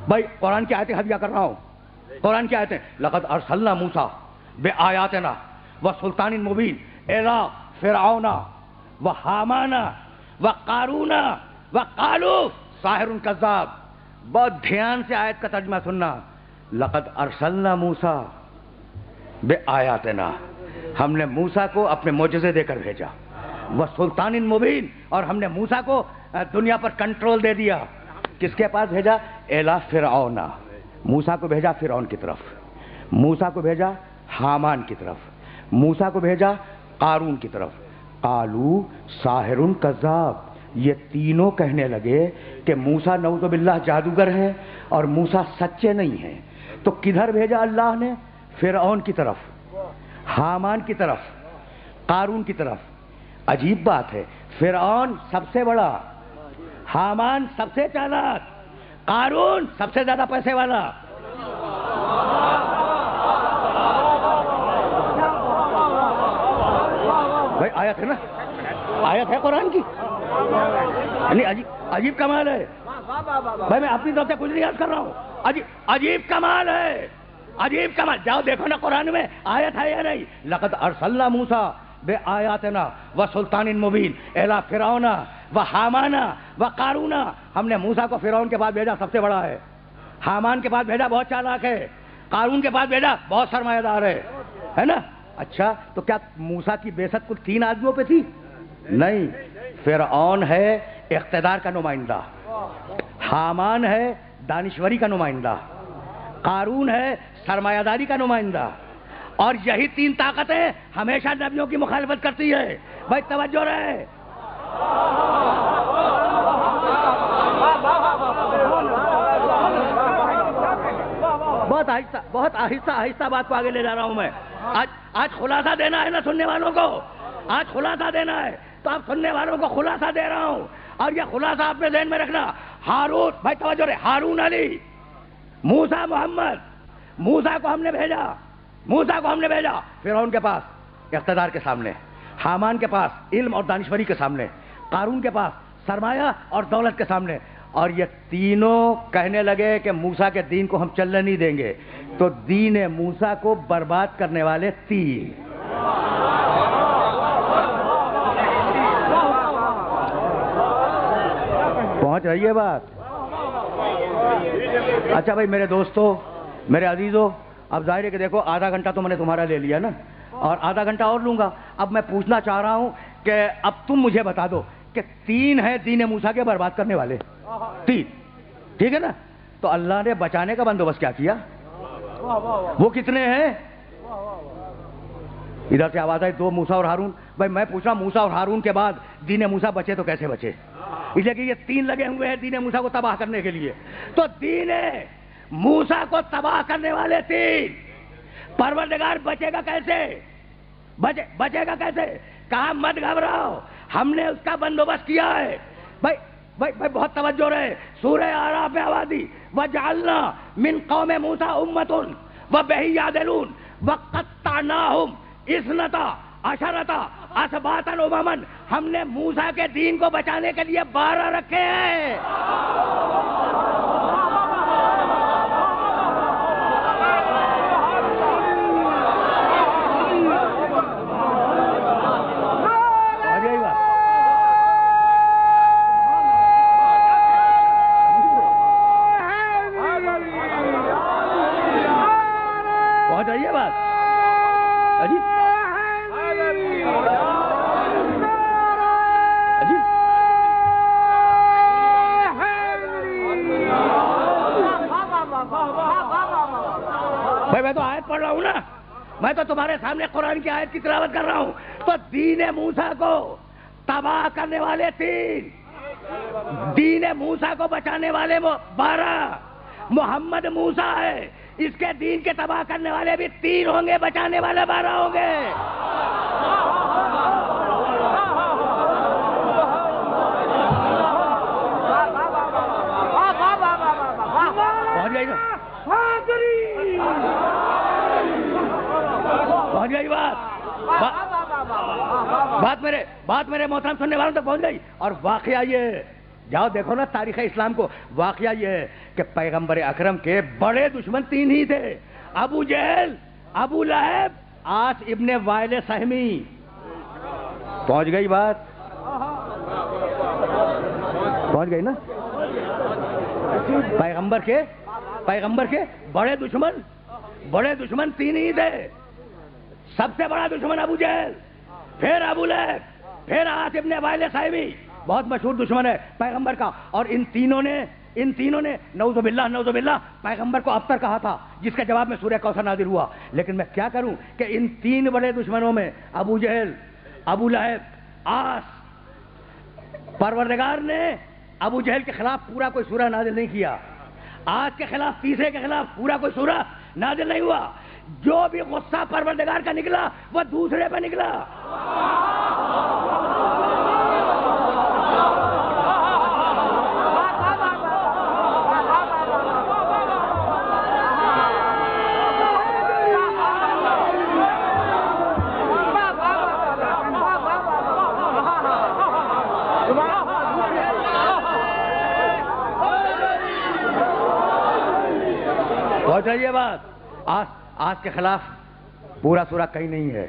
بھائی قرآن کی آیتیں ہدیہ کر رہا ہوں. قرآن کی آیتیں لقد ارسلنا موسیٰ بآیاتنا وسلطان مبین الی فرعون وحامان وقارون وقالوا ساحر کذاب. بہت دھیان سے آیت کا ترجمہ سننا. لقد ارسلنا موسیٰ بآیاتنا، ہم نے موسیٰ کو اپنے معجزے دے کر بھیجا. وسلطان مبین، اور ہم نے موسیٰ کو دنیا پر کنٹرول دے دیا. کس کے پاس بھیجا؟ الی فرعون. موسیٰ کو بھیجا فرعون کی طرف، موسیٰ کو بھیجا حامان کی طرف، موسیٰ کو بھیجا قارون کی طرف. قالوا ساحر کذاب، یہ تینوں کہنے لگے کہ موسیٰ نعوذ باللہ جادوگر ہے اور موسیٰ سچے نہیں ہیں. تو کدھر بھیجا اللہ نے؟ فرعون کی طرف، حامان کی طرف، قارون کی طرف. عجیب بات ہے، فرعون سب سے بڑا، حامان سب سے چالاک، قارون سب سے زیادہ پیسے والا. بھائی آیت ہے نا، آیت ہے قرآن کی. یعنی عجیب کمال ہے. بھائی میں اپنی طرف سے کچھ نہیں یاد کر رہا ہوں. عجیب کمال ہے، عجیب کمال. جاؤ دیکھو نا قرآن میں آیت ہے یا نہیں. لقد ارسلنا موسیٰ بآیاتنا وسلطان مبین الی فرعون وحامان وقارون. ہم نے موسیٰ کو فرعون کے پاس بھیجا، سب سے بڑا ہے. حامان کے پاس بھیجا، بہت چالاک ہے. قارون کے پاس بھیجا، بہت سرمایہ دار ہے نا. اچھا تو کیا موسیٰ کی بعثت کل 3 آدمیوں پہ تھی؟ نہیں. فرعون ہے اقتدار کا نمائندہ، حامان ہے دانشوری کا نمائندہ، قارون ہے سرمایہ داری کا نمائندہ. اور یہی 3 طاقتیں ہمیشہ نبیوں کی مخالفت کرتی ہے. بھائی توجہ رہے. بہت آہستہ بات کو آگے لے جا رہا ہوں میں. آج خلاصہ دینا ہے نا سننے والوں کو، آج خلاصہ دینا ہے تو آپ سننے والوں کو خلاصہ دے رہا ہوں. اور یہ خلاصہ آپ نے ذہن میں رکھنا. ہارون، بھائی توجہ رہے، ہارون علی، موسیٰ محمد. موسیٰ کو ہم نے بھیجا فرعون کے پاس اقتدار کے سامنے، حامان کے پاس علم اور دانشوری کے سامنے، قارون کے پاس سرمایہ اور دولت کے سامنے. اور یہ تینوں کہنے لگے کہ موسیٰ کے دین کو ہم چلنے نہیں دیں گے. تو دین موسیٰ کو برباد کرنے والے 3. پہنچ رہی ہے بات؟ اچھا بھائی میرے دوستو، میرے عزیزو، اب ظاہر ہے کہ دیکھو آدھا گھنٹہ تو میں نے تمہارا لے لیا نا، اور آدھا گھنٹہ اور لوں گا. اب میں پوچھنا چاہ رہا ہوں کہ اب تم مجھے بتا دو کہ 3 ہیں دین موسیٰ کے برباد کرنے والے. 3، ٹھیک ہے نا؟ تو اللہ نے بچانے کا بندوبست کیا کیا؟ وہ کتنے ہیں؟ ادھر سے آواز آئی 2 موسیٰ اور ہارون. بھائی میں پوچھ رہا ہوں موسیٰ اور ہارون کے بعد دین موسیٰ بچے تو کیسے بچے؟ اس لیے کہ یہ 3 لگے ہوئے ہیں دین موسیٰ کو تباہ کرنے کے لیے. تو دین موسیٰ کو تباہ کرنے والے 3. پروردگار بچے گا کیسے؟ بچے گا کیسے؟ کہا مت گھبراؤ، ہم نے اس کا بندوبست کیا ہے. بھائی بہت توجہ رہے. سورہ اعراف میں آواز دی وَجَعَلْنَا مِن قَوْمِ مُوسَىٰ أُمَّةٌ وَبِهِ يَعْدِلُونَ وَقَطَّعْنَاهُمْ اثْنَتَا عَشَرَةَ أَسْبَاطًا أُمَمًا. ہم نے موسیٰ کے دین کو بچانے کے لیے 12 رکھے ہیں. بھائی میں تو آیت پڑھ رہا ہوں نا، میں تو تمہارے سامنے قرآن کی آیت کی تلاوت کر رہا ہوں. تو دین موسیٰ کو تباہ کرنے والے 3، دین موسیٰ کو بچانے والے 12، محمد موسیٰ ہے، اس کے دین کے تباہ کرنے والے بھی 3 ہوں گے، بچانے والے 12 ہوں گے. پہنچ گئی بات میرے محترم سننے والوں تک پہنچ گئی. اور واقعہ یہ، جاؤ دیکھو نا تاریخ اسلام کو، واقعہ یہ ہے کہ پیغمبر اکرم کے بڑے دشمن 3 ہی تھے، ابو جہل، ابو لہب، عاص ابن وائل سہمی. پہنچ گئی بات؟ پہنچ گئی نا؟ پیغمبر کے بڑے دشمن 3 ہی تھے. سب سے بڑا دشمن ابو جہل، پھر ابو لہب، پھر عاص ابن وائل سہمی، بہت مشہور دشمن ہے پیغمبر کا. اور ان تینوں نے نعوذ باللہ پیغمبر کو ابتر کہا تھا، جس کے جواب میں سورہ کوثر نازل ہوا. لیکن میں کیا کروں کہ ان 3 بڑے دشمنوں میں ابو جہل، ابو لہب، عاص، پروردگار نے ابو جہل کے خلاف پورا کوئی سورہ نازل نہیں کیا، عاص کے خلاف، تیسرے کے خلاف پورا کوئی سورہ نازل نہیں ہوا. جو بھی غصہ پروردگار کا نکلا وہ دوسرے پہ نکلا. پہنچ رہی ہے بات؟ آج کے خلاف پورا سورہ کہیں نہیں ہے،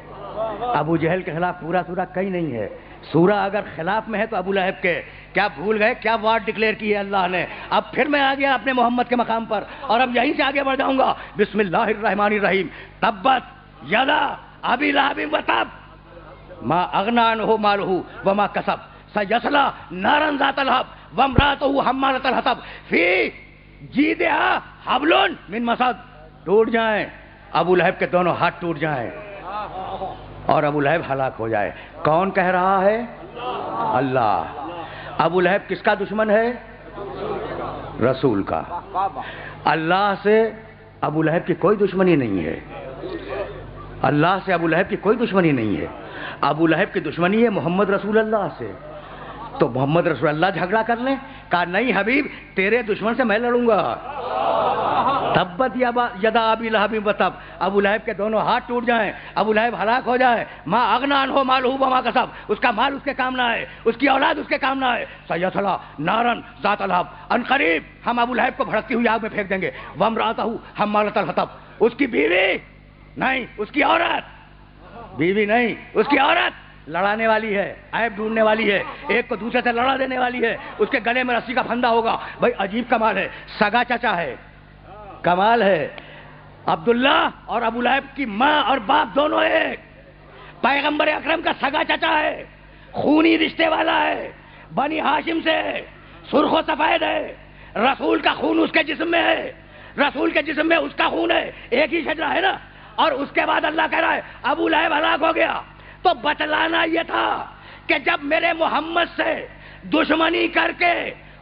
ابو جہل کے خلاف پورا سورہ کہیں نہیں ہے. سورہ اگر خلاف میں ہے تو ابو لہب کے. کیا بھول گئے کیا وارڈ ڈکلیئر کی ہے اللہ نے؟ اب پھر میں آ گیا اپنے محمد کے مقام پر، اور اب یہیں سے آگے بڑھ جاؤں گا. بسم اللہ الرحمن الرحیم. تبت یدا ابی لہب وتب ما اغنی عنہ مالہ وما کسب سیصلی نارا ذات لہب وامرأتہ حمالۃ الحطب فی جیدہا حبل من مسد. ٹوٹ جائیں ابو لہب کے دونوں ہاتھ، ٹوٹ جائیں اور ابو لہب ہلاک ہو جائے. کون کہہ رہا ہے؟ اللہ. ابو لہب کس کا دشمن ہے؟ رسول کا. اللہ سے ابو لہب کی کوئی دشمنی نہیں ہے، اللہ سے ابو لہب کی کوئی دشمنی نہیں ہے. ابو لہب کی دشمنی ہے محمد رسول اللہ سے. تو محمد رسول اللہ جھگڑا کر لیں؟ کہا نہیں حبیب، تیرے دشمن سے میں لڑوں گا. تبت یدا ابی لہب وتب. ابو لہب کے دونوں ہاتھ ٹوٹ جائیں، ابو لہب ہلاک ہو جائے. ما اغنی عنہ مالہ وما کسب. اس کا مال اس کے کام نہ آئے، اس کی اولاد اس کے کام نہ آئے. سیصلی نارا ذات لہب. ان قریب ہم ابو لہب کو بھڑکتی ہوئی آگ میں پھینک دیں گے. وامرأتہ حمالۃ الحطب. اس کی بیوی نہیں، اس کی عورت، بیوی نہیں، اس کی عورت لڑانے والی ہے، عیب ڈھونڈنے والی ہے، ایک کو دوسرے سے لڑا دینے والی ہے. اس کے گلے میں رسی کا پھندا ہوگا. بھائی عجیب کمال ہے، سگا چچا ہے، کمال ہے. عبداللہ اور ابو لہب کی ماں اور باپ دونوں ایک. پیغمبر اکرم کا سگا چچا ہے، خونی رشتے والا ہے، بنی ہاشم سے، سرخ و سفید ہے. رسول کا خون اس کے جسم میں ہے، رسول کے جسم میں اس کا خون ہے، ایک ہی شجرہ ہے نا. اور اس کے بعد اللہ کہہ رہا ہے ابو لہب ہلاک ہو گیا. تو بتلانا یہ تھا کہ جب میرے محمد سے دشمنی کر کے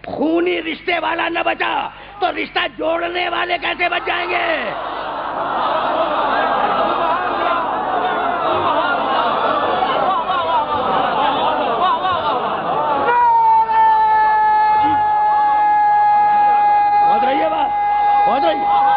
خونی رشتے والا نہ بچا تو رشتہ جوڑنے والے کیسے بچ جائیں گے؟ پہنچ رہی ہے بات؟ پہنچ رہی ہے.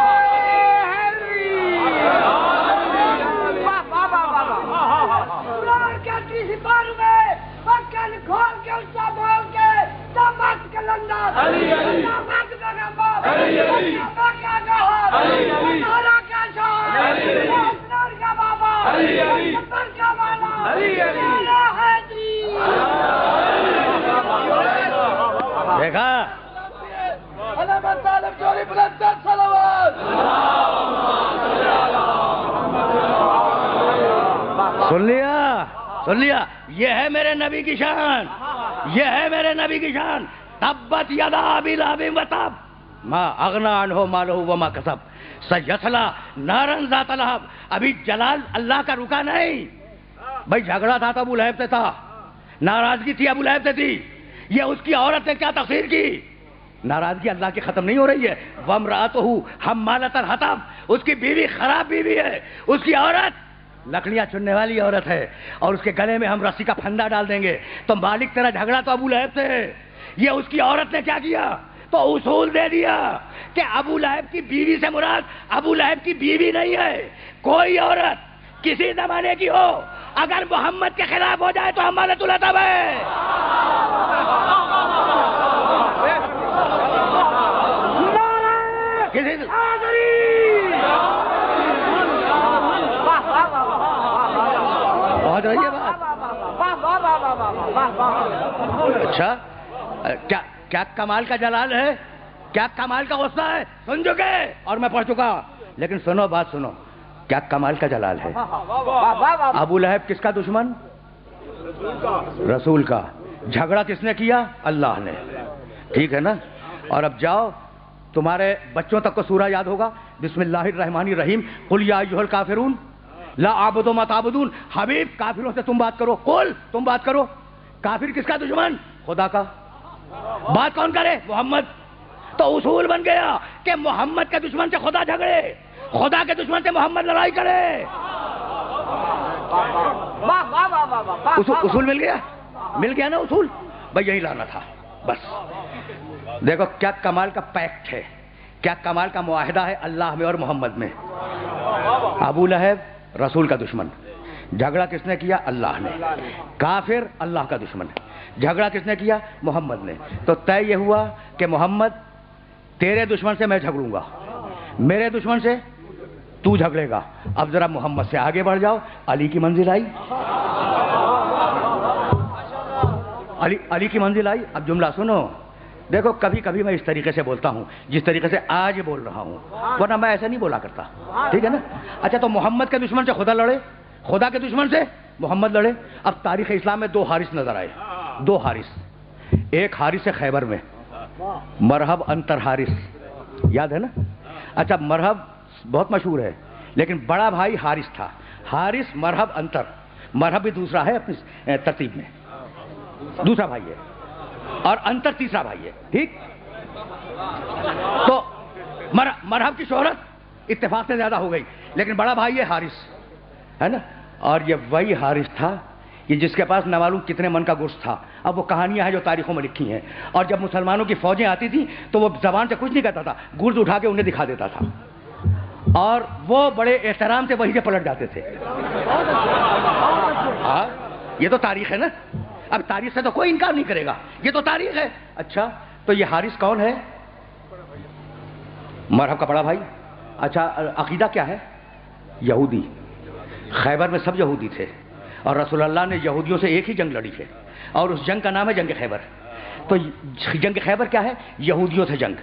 دیکھا سن لیا یہ ہے میرے نبی کی شان، یہ ہے میرے نبی کی شان. تبت یدا ابی لہب وتب ما اغنی عنہ مالہ وما کسب سیصلی نارا ذات لہب. ابھی جلال اللہ کا رکا نہیں بھائی. جھگڑا تھا تو ابو لہب سے تھا, ناراضگی تھی ابو لہب سے تھی. یہ اس کی عورت نے کیا تقصیر کی؟ ناراضگی اللہ کی ختم نہیں ہو رہی ہے. وامرأتہ حمالۃ الحطب, اس کی بیوی خراب بیوی ہے, اس کی عورت لکڑیاں چننے والی عورت ہے, اور اس کے گلے میں ہم رسی کا پھندا ڈال دیں گے. تو مالک تیرا جھگڑا تو ابو لہب سے ہے. یہ اس کی عورت نے کیا کیا؟ تو اصول دے دیا کہ ابو لہب کی بیوی سے مراد ابو لہب کی بیوی نہیں ہے. کوئی عورت کسی زمانے کی ہو اگر محمد کے خلاف ہو جائے تو حمالۃ الحطب ہے. پہنچ رہی ہے بات؟ اچھا, کیا کمال کا جلال ہے, کیا کمال کا غصہ ہے. سن چکے اور میں پڑھ چکا, لیکن سنو بات سنو. کیا کمال کا جلال ہے. ابو لہب کس کا دشمن؟ رسول کا. جھگڑا کس نے کیا؟ اللہ نے. ٹھیک ہے نا. اور اب جاؤ, تمہارے بچوں تک کو سورہ یاد ہوگا, بسم اللہ الرحمن الرحیم, قل یا ایھا الکافرون لا اعبد ما تعبدون. حبیب کافروں سے تم بات کرو, قل تم بات کرو. کافر کس کا دشمن؟ خدا کا. بات کون کرے؟ محمد. تو اصول بن گیا کہ محمد کے دشمن سے خدا جھگڑے, خدا کے دشمن سے محمد لڑائی کرے. اصول مل گیا نا اصول. بھائی یہی لانا تھا بس. دیکھو کیا کمال کا پیکٹ ہے, کیا کمال کا معاہدہ ہے اللہ میں اور محمد میں. ابو لہب رسول کا دشمن, جھگڑا کس نے کیا؟ اللہ نے. کافر اللہ کا دشمن, جھگڑا کس نے کیا؟ محمد نے. تو طے یہ ہوا کہ محمد تیرے دشمن سے میں جھگڑوں گا, میرے دشمن سے تو جھگڑے گا. اب ذرا محمد سے آگے بڑھ جاؤ, علی کی منزل آئی. علی کی منزل آئی. اب جملہ سنو. دیکھو کبھی کبھی میں اس طریقے سے بولتا ہوں جس طریقے سے آج بول رہا ہوں, ورنہ میں ایسے نہیں بولا کرتا. ٹھیک ہے نا. اچھا, تو محمد کے دشمن سے خدا لڑے, خدا کے دشمن سے محمد لڑے. اب تاریخ اسلام میں 2 حارث نظر آئے, 2 حارث. ایک حارث خیبر میں, مرہب انتر حارث, یاد ہے نا. اچھا, مرہب بہت مشہور ہے, لیکن بڑا بھائی حارث تھا. حارث مرہب انتر, مرہب بھی دوسرا ہے اپنی ترتیب میں, دوسرا بھائی ہے, اور انتر تیسرا بھائی ہے. ٹھیک. تو مرہب کی شہرت اتفاق سے زیادہ ہو گئی, لیکن بڑا بھائی ہے حارث, ہے نا. اور یہ وہی حارث تھا کہ جس کے پاس نہ معلوم کتنے من کا گوشت تھا. اب وہ کہانیاں ہیں جو تاریخوں میں لکھی ہیں. اور جب مسلمانوں کی فوجیں آتی تھیں تو وہ زبان سے کچھ نہیں کہتا تھا, گرد اٹھا کے انہیں دکھا دیتا تھا, اور وہ بڑے احترام سے وہیں سے پلٹ جاتے تھے. ہاں, یہ تو تاریخ ہے نا. اب تاریخ سے تو کوئی انکار نہیں کرے گا, یہ تو تاریخ ہے. اچھا, تو یہ حارث کون ہے؟ مرہب کا بڑا بھائی. اچھا, عقیدہ کیا ہے؟ یہودی. خیبر میں سب یہودی تھے, اور رسول اللہ نے یہودیوں سے ایک ہی جنگ لڑی ہے, اور اس جنگ کا نام ہے جنگ خیبر. تو جنگ خیبر کیا ہے؟ یہودیوں سے جنگ.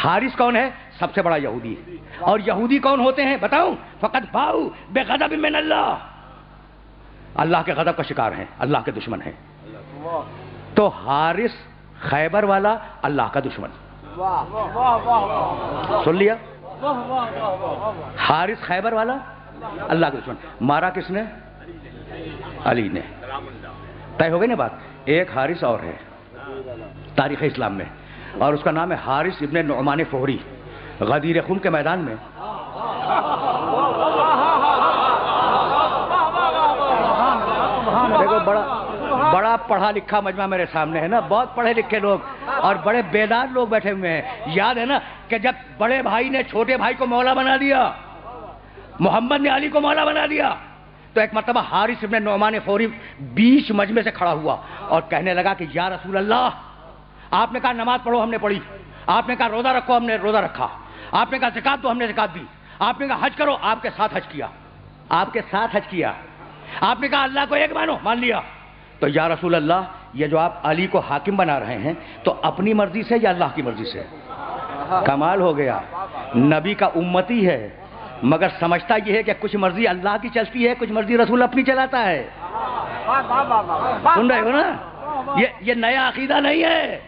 حارث کون ہے؟ سب سے بڑا یہودی. اور یہودی کون ہوتے ہیں بتاؤں؟ فقط باؤ بے غضب من اللہ, اللہ کے غضب کا شکار ہیں, اللہ کے دشمن ہیں. تو حارث خیبر والا اللہ کا دشمن. سن لیا؟ حارث خیبر والا اللہ کا دشمن. مارا کس نے؟ علی نے. طے ہو گئی نا بات. ایک حارث اور ہے تاریخ اسلام میں, اور اس کا نام ہے حارث ابن نعمان فہری. غدیر خم کے میدان میں دیکھو, بڑا پڑھا لکھا مجمع میرے سامنے ہے نا, بہت پڑھے لکھے لوگ اور بڑے بیدار لوگ بیٹھے ہوئے ہیں. یاد ہے نا کہ جب بڑے بھائی نے چھوٹے بھائی کو مولا بنا دیا, محمد نے علی کو مولا بنا دیا, تو ایک مرتبہ حارث ابن نعمان فوری بیچ مجمع سے کھڑا ہوا اور کہنے لگا کہ یا رسول اللہ, آپ نے کہا نماز پڑھو, ہم نے پڑھی. آپ نے کہا روزہ رکھو, ہم نے روزہ رکھا. آپ نے کہا زکات دو, ہم نے زکات دی. آپ نے کہا حج کرو, آپ کے ساتھ حج کیا, آپ کے ساتھ حج کیا. آپ نے کہا اللہ کو ایک مانو, مان لیا. تو یا رسول اللہ, یہ جو آپ علی کو حاکم بنا رہے ہیں تو اپنی مرضی سے یا اللہ کی مرضی سے؟ کمال ہو گیا. نبی کا امتی ہے مگر سمجھتا یہ ہے کہ کچھ مرضی اللہ کی چلتی ہے, کچھ مرضی رسول اپنی چلاتا ہے. سن رہے ہو نا؟ یہ نیا عقیدہ نہیں ہے,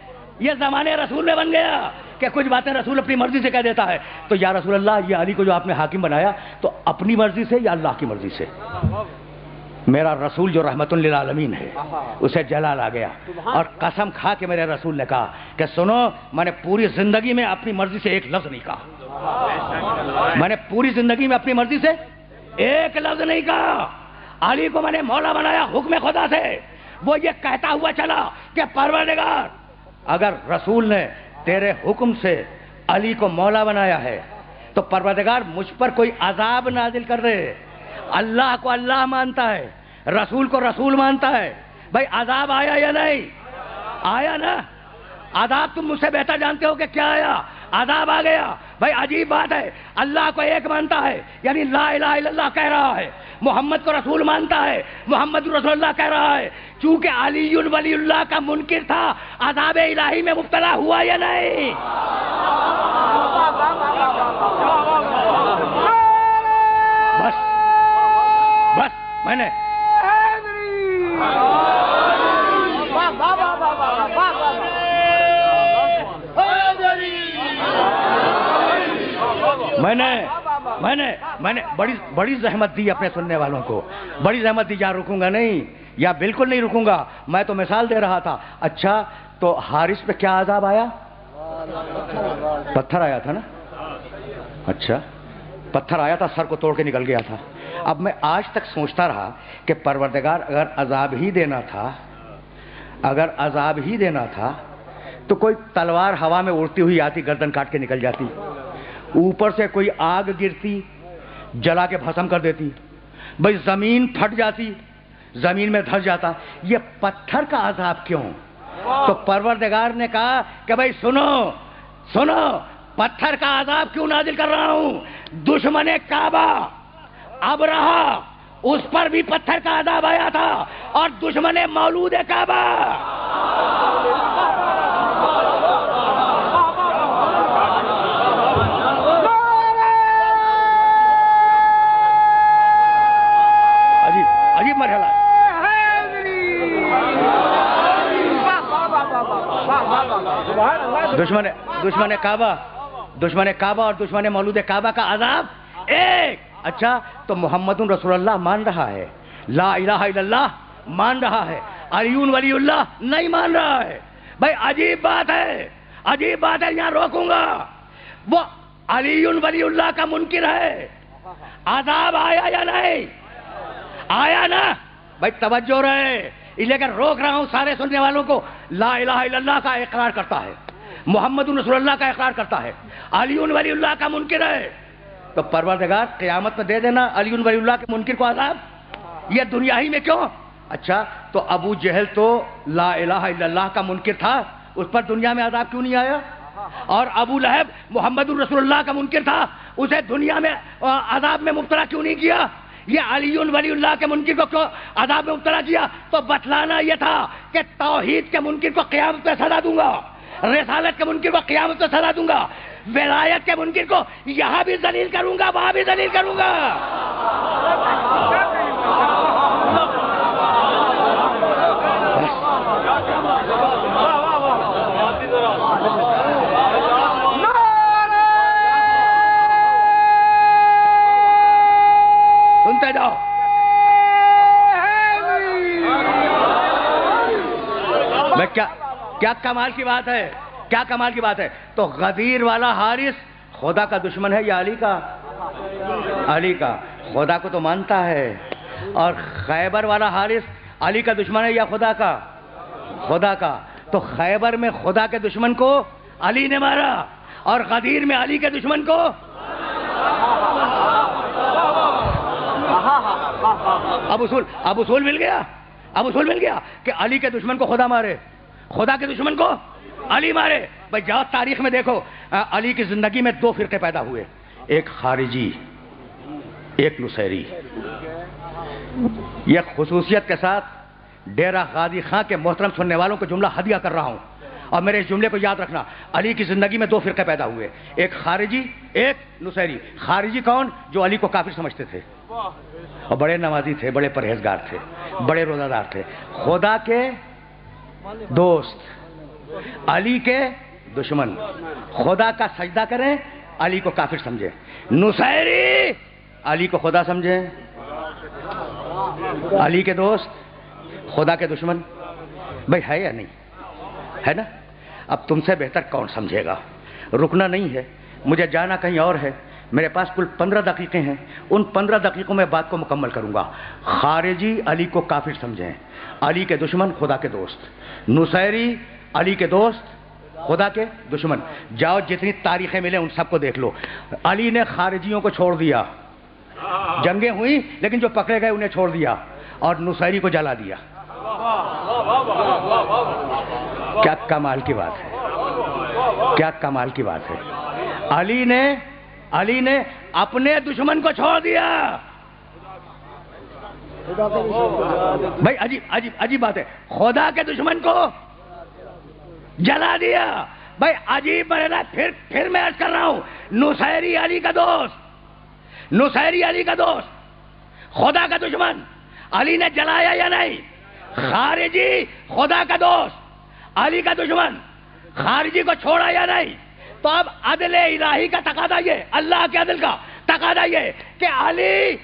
یہ زمانے رسول میں بن گیا. کہ کچھ باتیں رسول اپنی مرضی سے کہہ دیتا ہے، تو یا رسول اللہ یہ علی کو جو آپ نے حاکم بنایا تو اپنی مرضی سے یا اللہ کی مرضی سے؟ میرا رسول جو رحمت للعالمین ہے اسے جلال آ گیا، اور قسم کھا کے میرے رسول نے کہا کہ سنو، میں نے پوری زندگی میں اپنی مرضی سے ایک لفظ نہیں کہا، میں نے پوری زندگی میں اپنی مرضی سے ایک لفظ نہیں کہا، علی کو میں نے مولا بنایا حکم خدا سے، وہ یہ کہتا ہوا چلا کہ پروردگار اگر رسول نے تیرے حکم سے علی کو مولا بنایا ہے تو پروردگار مجھ پر کوئی عذاب نازل کر دے۔ اللہ کو اللہ مانتا ہے، رسول کو رسول مانتا ہے، بھائی عذاب آیا یا نہیں آیا؟ نا عذاب تم مجھ سے بہتر جانتے ہو کہ کیا آیا، عذاب آ گیا۔ بھائی عجیب بات ہے، اللہ کو ایک مانتا ہے یعنی لا الہ الا اللہ کہہ رہا ہے، محمد کو رسول مانتا ہے، محمد رسول اللہ کہہ رہا ہے، چونکہ علی ولی اللہ کا منکر تھا، عذاب الہی میں مبتلا ہوا یا نہیں؟ بس میں نے بڑی زحمت دی اپنے سننے والوں کو، بڑی زحمت دی، یا رکوں گا نہیں یا بالکل نہیں رکوں گا، میں تو مثال دے رہا تھا۔ اچھا تو حارث پہ کیا عذاب آیا؟ پتھر آیا تھا نا؟ اچھا پتھر آیا تھا، سر کو توڑ کے نکل گیا تھا۔ اب میں آج تک سوچتا رہا کہ پروردگار اگر عذاب ہی دینا تھا، اگر عذاب ہی دینا تھا تو کوئی تلوار ہوا میں اڑتی ہوئی آتی، گردن کاٹ کے نکل جاتی، اوپر سے کوئی آگ گرتی جلا کے بھسم کر دیتی، بھئی زمین پھٹ جاتی، زمین میں دھس جاتا، یہ پتھر کا عذاب کیوں؟ تو پروردگار نے کہا کہ بھئی سنو سنو، پتھر کا عذاب کیوں نازل کر رہا ہوں؟ دشمن کعبہ ابرہہ، اس پر بھی پتھر کا عذاب آیا تھا، اور دشمن مولود کعبہ عجیب مرحلہ ہے۔ دشمن کعبہ اور دشمن مولود کعبہ کا عذاب ایک۔ اچھا تو محمد رسول اللہ مان رہا ہے، لا الہ الا اللہ مان رہا ہے، علی ولی اللہ نہیں مان رہا ہے۔ بھائی عجیب بات ہے، عجیب بات ہے، یہاں روکوں گا۔ وہ علی ولی اللہ کا منکر ہے، عذاب آیا یا نہیں آیا؟ نا بھائی توجہ رہے، لیکن روک رہا ہوں سارے سننے والوں کو، لا الہ الا اللہ کا اقرار کرتا ہے، محمد رسول اللہ کا اقرار کرتا ہے، علی ولی اللہ کا منکر ہے، تو پروردگار قیامت میں دے دینا علی ولی اللہ کے منکر کو عذاب، یہ دنیا ہی میں کیوں؟ اچھا تو ابو جہل تو لا الہ الا اللہ کا منکر تھا، اس پر دنیا میں عذاب کیوں نہیں آیا؟ اور ابو لہب محمد رسول اللہ کا منکر تھا، اسے دنیا میں عذاب میں مبتلا کیوں نہیں کیا؟ یہ علی ولی اللہ کے منکر کو کیوں عذاب میں مبتلا کیا؟ تو بتلانا یہ تھا کہ توحید کے منکر کو قیامت میں سزا دوں گا، رسالت کے منکر کو قیامت میں سزا دوں گا، ولایت کے منکر کو یہاں بھی ذلیل کروں گا، وہاں بھی ذلیل کروں گا۔ سنتے جاؤ، میں کیا کمال کی بات ہے، کیا کمال کی بات ہے۔ تو غدیر والا حارث خدا کا دشمن ہے یا علی کا؟ علی کا، خدا کو تو مانتا ہے۔ اور خیبر والا حارث علی کا دشمن ہے یا خدا کا؟ خدا کا۔ تو خیبر میں خدا کے دشمن کو علی نے مارا، اور غدیر میں علی کے دشمن کو اب اصول مل گیا، اب اصول مل گیا کہ علی کے دشمن کو خدا مارے، خدا کے دشمن کو علی مارے۔ بھائی جاؤ تاریخ میں دیکھو، علی کی زندگی میں دو فرقے پیدا ہوئے، ایک خارجی ایک نصیری۔ یہ خصوصیت کے ساتھ ڈیرہ غازی خان کے محترم سننے والوں کو جملہ ہدیہ کر رہا ہوں، اور میرے اس جملے کو یاد رکھنا۔ علی کی زندگی میں دو فرقے پیدا ہوئے، ایک خارجی ایک نصیری۔ خارجی کون؟ جو علی کو کافر سمجھتے تھے، اور بڑے نمازی تھے، بڑے پرہیزگار تھے، بڑے روزہ دار تھے، خدا کے دوست، علی کے دشمن. خدا کا سجدہ کریں, علی کو کافر سمجھیں. نصیری علی کو خدا سمجھیں, علی کے دوست, خدا کے دشمن. بھائی ہے یا نہیں ہے نا؟ اب تم سے بہتر کون سمجھے گا؟ رکنا نہیں ہے, مجھے جانا کہیں اور ہے. میرے پاس کل 15 دقیقے ہیں, ان 15 دقیقوں میں بات کو مکمل کروں گا. خارجی علی کو کافر سمجھیں, علی کے دشمن خدا کے دوست. نصیری علی کے دوست, خدا کے دشمن. جاؤ جتنی تاریخیں ملیں ان سب کو دیکھ لو. علی نے خارجیوں کو چھوڑ دیا, جنگیں ہوئی لیکن جو پکڑے گئے انہیں چھوڑ دیا, اور نصیری کو جلا دیا. کیا کمال کی بات ہے, کیا کمال کی بات ہے. علی نے اپنے دشمن کو چھوڑ دیا. بھائی عجیب بات ہے, خدا کے دشمن کو جلا دیا. بھائی عجیب بنا. پھر میں عرض کر رہا ہوں, نصیری علی کا دوست, نصیری علی کا دوست, خدا کا دشمن, علی نے جلایا یا نہیں؟ خارجی خدا کا دوست, علی کا دشمن, خارجی کو چھوڑا یا نہیں؟ تو اب عدل الہی کا تقاضا یہ, اللہ کے عدل کا تقاضا یہ کہ علی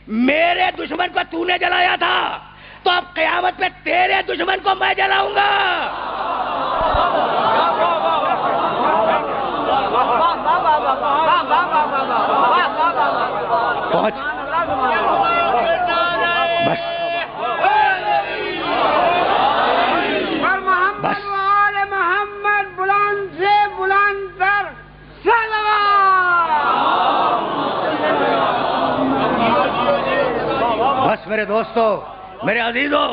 میرے دشمن کو تو نے جلایا تھا, تو اب قیامت میں تیرے دشمن کو میں جلاؤں گا. پہنچ بس بس. محمد بلند سے بلند تر بس میرے دوستو, میرے عزیزو,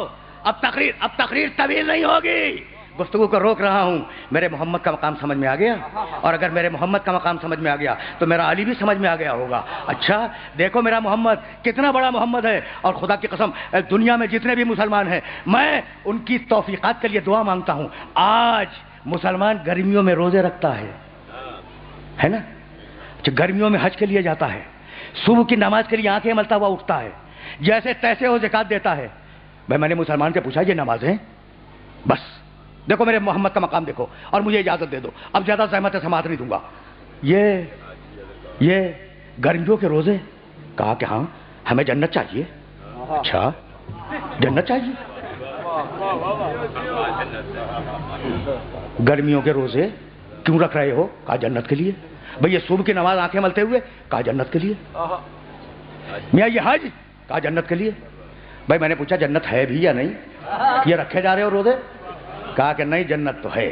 اب تقریر طویل نہیں ہوگی, گفتگو کو روک رہا ہوں. میرے محمد کا مقام سمجھ میں آ گیا, اور اگر میرے محمد کا مقام سمجھ میں آ گیا تو میرا علی بھی سمجھ میں آ گیا ہوگا. اچھا دیکھو میرا محمد کتنا بڑا محمد ہے, اور خدا کی قسم دنیا میں جتنے بھی مسلمان ہیں میں ان کی توفیقات کے لیے دعا مانگتا ہوں. آج مسلمان گرمیوں میں روزے رکھتا ہے نا, گرمیوں میں حج کے لیے جاتا ہے, صبح کی نماز کے لیے آنکھیں ملتا ہوا اٹھتا ہے, جیسے تیسے وہ زکات دیتا ہے. بھائی میں نے مسلمان سے پوچھا یہ نمازیں؟ بس دیکھو میرے محمد کا مقام دیکھو, اور مجھے اجازت دے دو, اب زیادہ زحمت سماعت نہیں دوں گا. یہ گرمیوں کے روزے, کہا کہ ہاں ہمیں جنت چاہیے. اچھا جنت چاہیے, گرمیوں کے روزے کیوں رکھ رہے ہو؟ کہا جنت کے لیے. بھئی یہ صبح کی نماز آنکھیں ملتے ہوئے, کہا جنت کے لیے. میاں یہ حج, کہا جنت کے لیے. بھائی میں نے پوچھا جنت ہے بھی یا نہیں, یہ رکھے جا رہے ہو روزے؟ کہا کہ نہیں جنت تو ہے,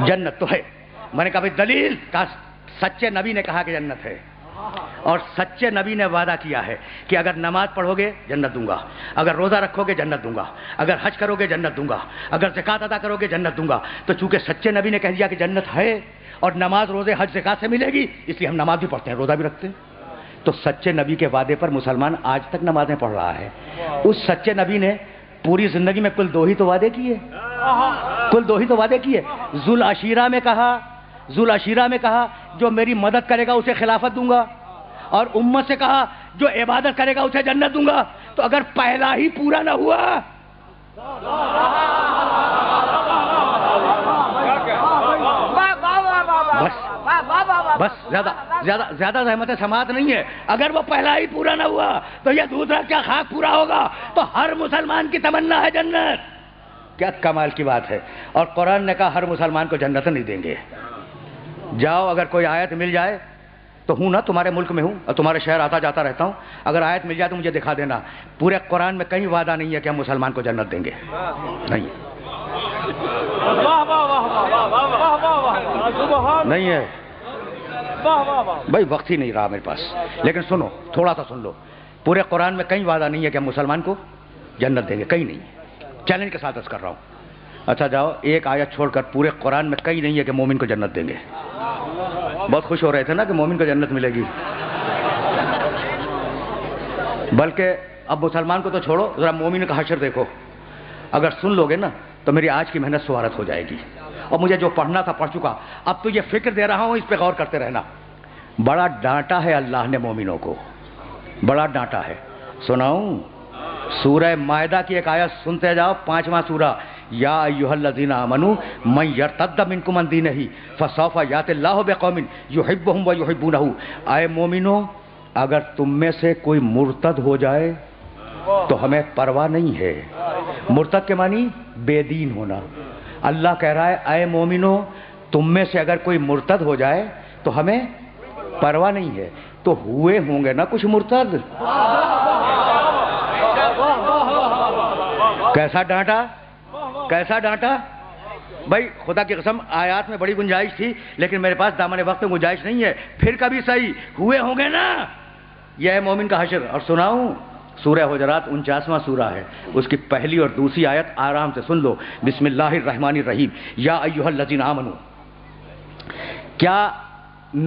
جنت تو ہے. میں نے کہا بھائی دلیل؟ کہا سچے نبی نے کہا کہ جنت ہے, اور سچے نبی نے وعدہ کیا ہے کہ اگر نماز پڑھو گے جنت دوں گا, اگر روزہ رکھو گے جنت دوں گا, اگر حج کرو گے جنت دوں گا, اگر زکات ادا کرو گے جنت دوں گا. تو چونکہ سچے نبی نے کہہ دیا کہ جنت ہے, اور نماز روزے حج زکات سے ملے گی, اس لیے ہم نماز بھی پڑھتے ہیں, روزہ بھی رکھتے ہیں. تو سچے نبی کے وعدے پر مسلمان آج تک نمازیں پڑھ رہا ہے. اس سچے نبی نے پوری زندگی میں کل 2 ہی تو وعدے کیے, کل 2 ہی تو وعدے کیے. ذوالعشیرہ میں کہا جو میری مدد کرے گا اسے خلافت دوں گا, اور امت سے کہا جو عبادت کرے گا اسے جنت دوں گا. تو اگر پہلا ہی پورا نہ ہوا بس زیادہ زحمت سماعت نہیں ہے. اگر وہ پہلا ہی پورا نہ ہوا تو یہ دوسرا کیا خاک پورا ہوگا؟ تو ہر مسلمان کی تمنا ہے جنت. کیا کمال کی بات ہے. اور قرآن نے کہا ہر مسلمان کو جنت نہیں دیں گے. جاؤ اگر کوئی آیت مل جائے تو ہوں نا, تمہارے ملک میں ہوں اور تمہارے شہر آتا جاتا رہتا ہوں, اگر آیت مل جائے تو مجھے دکھا دینا. پورے قرآن میں کہیں وعدہ نہیں ہے کہ ہم مسلمان کو جنت دیں گے, نہیں نہیں ہے. بھائی وقت ہی نہیں رہا میرے پاس, لیکن سنو تھوڑا سا سن لو. پورے قرآن میں کہیں وعدہ نہیں ہے کہ ہم مسلمان کو جنت دیں گے, کہیں نہیں. چیلنج کے ساتھ عرض کر رہا ہوں. اچھا جاؤ ایک آیت چھوڑ کر پورے قرآن میں کہیں نہیں ہے کہ مومن کو جنت دیں گے. بہت خوش ہو رہے تھے نا کہ مومن کو جنت ملے گی, بلکہ اب مسلمان کو تو چھوڑو, ذرا مومن کا حشر دیکھو. اگر سن لو گے نا تو میری آج کی محنت سوارت ہو جائے گی. اور مجھے جو پڑھنا تھا پڑھ چکا, اب تو یہ فکر دے رہا ہوں, اس پہ غور کرتے رہنا. بڑا ڈانٹا ہے اللہ نے مومنوں کو, بڑا ڈانٹا ہے. سناؤں؟ سورہ مائدہ کی ایک آیت سنتے جاؤ, 5واں سورہ. یا ایھا الذین آمنوا من یرتد منکم عن دینہ فسوف یأتی اللہ بقوم یحبهم ویحبونہ، اے مومنو اگر تم میں سے کوئی مرتد ہو جائے تو ہمیں پرواہ نہیں ہے۔ مرتد کے معنی بے دین ہونا۔ اللہ کہہ رہا ہے اے مومنو تم میں سے اگر کوئی مرتد ہو جائے تو ہمیں پرواہ نہیں ہے۔ تو ہوئے ہوں گے نا کچھ مرتد؟ کیسا ڈانٹا، کیسا ڈانٹا بھائی، خدا کی قسم آیات میں بڑی گنجائش تھی لیکن میرے پاس دامن وقت میں گنجائش نہیں ہے، پھر کبھی صحیح ہوئے ہوں گے نا۔ یہ ہے مومن کا حشر۔ اور سناؤں سورہ حجرات 49واں سورہ ہے، اس کی پہلی اور دوسری آیت آرام سے سن لو۔ بسم اللہ الرحمن الرحیم، یا ایھا الذین آمنوا، کیا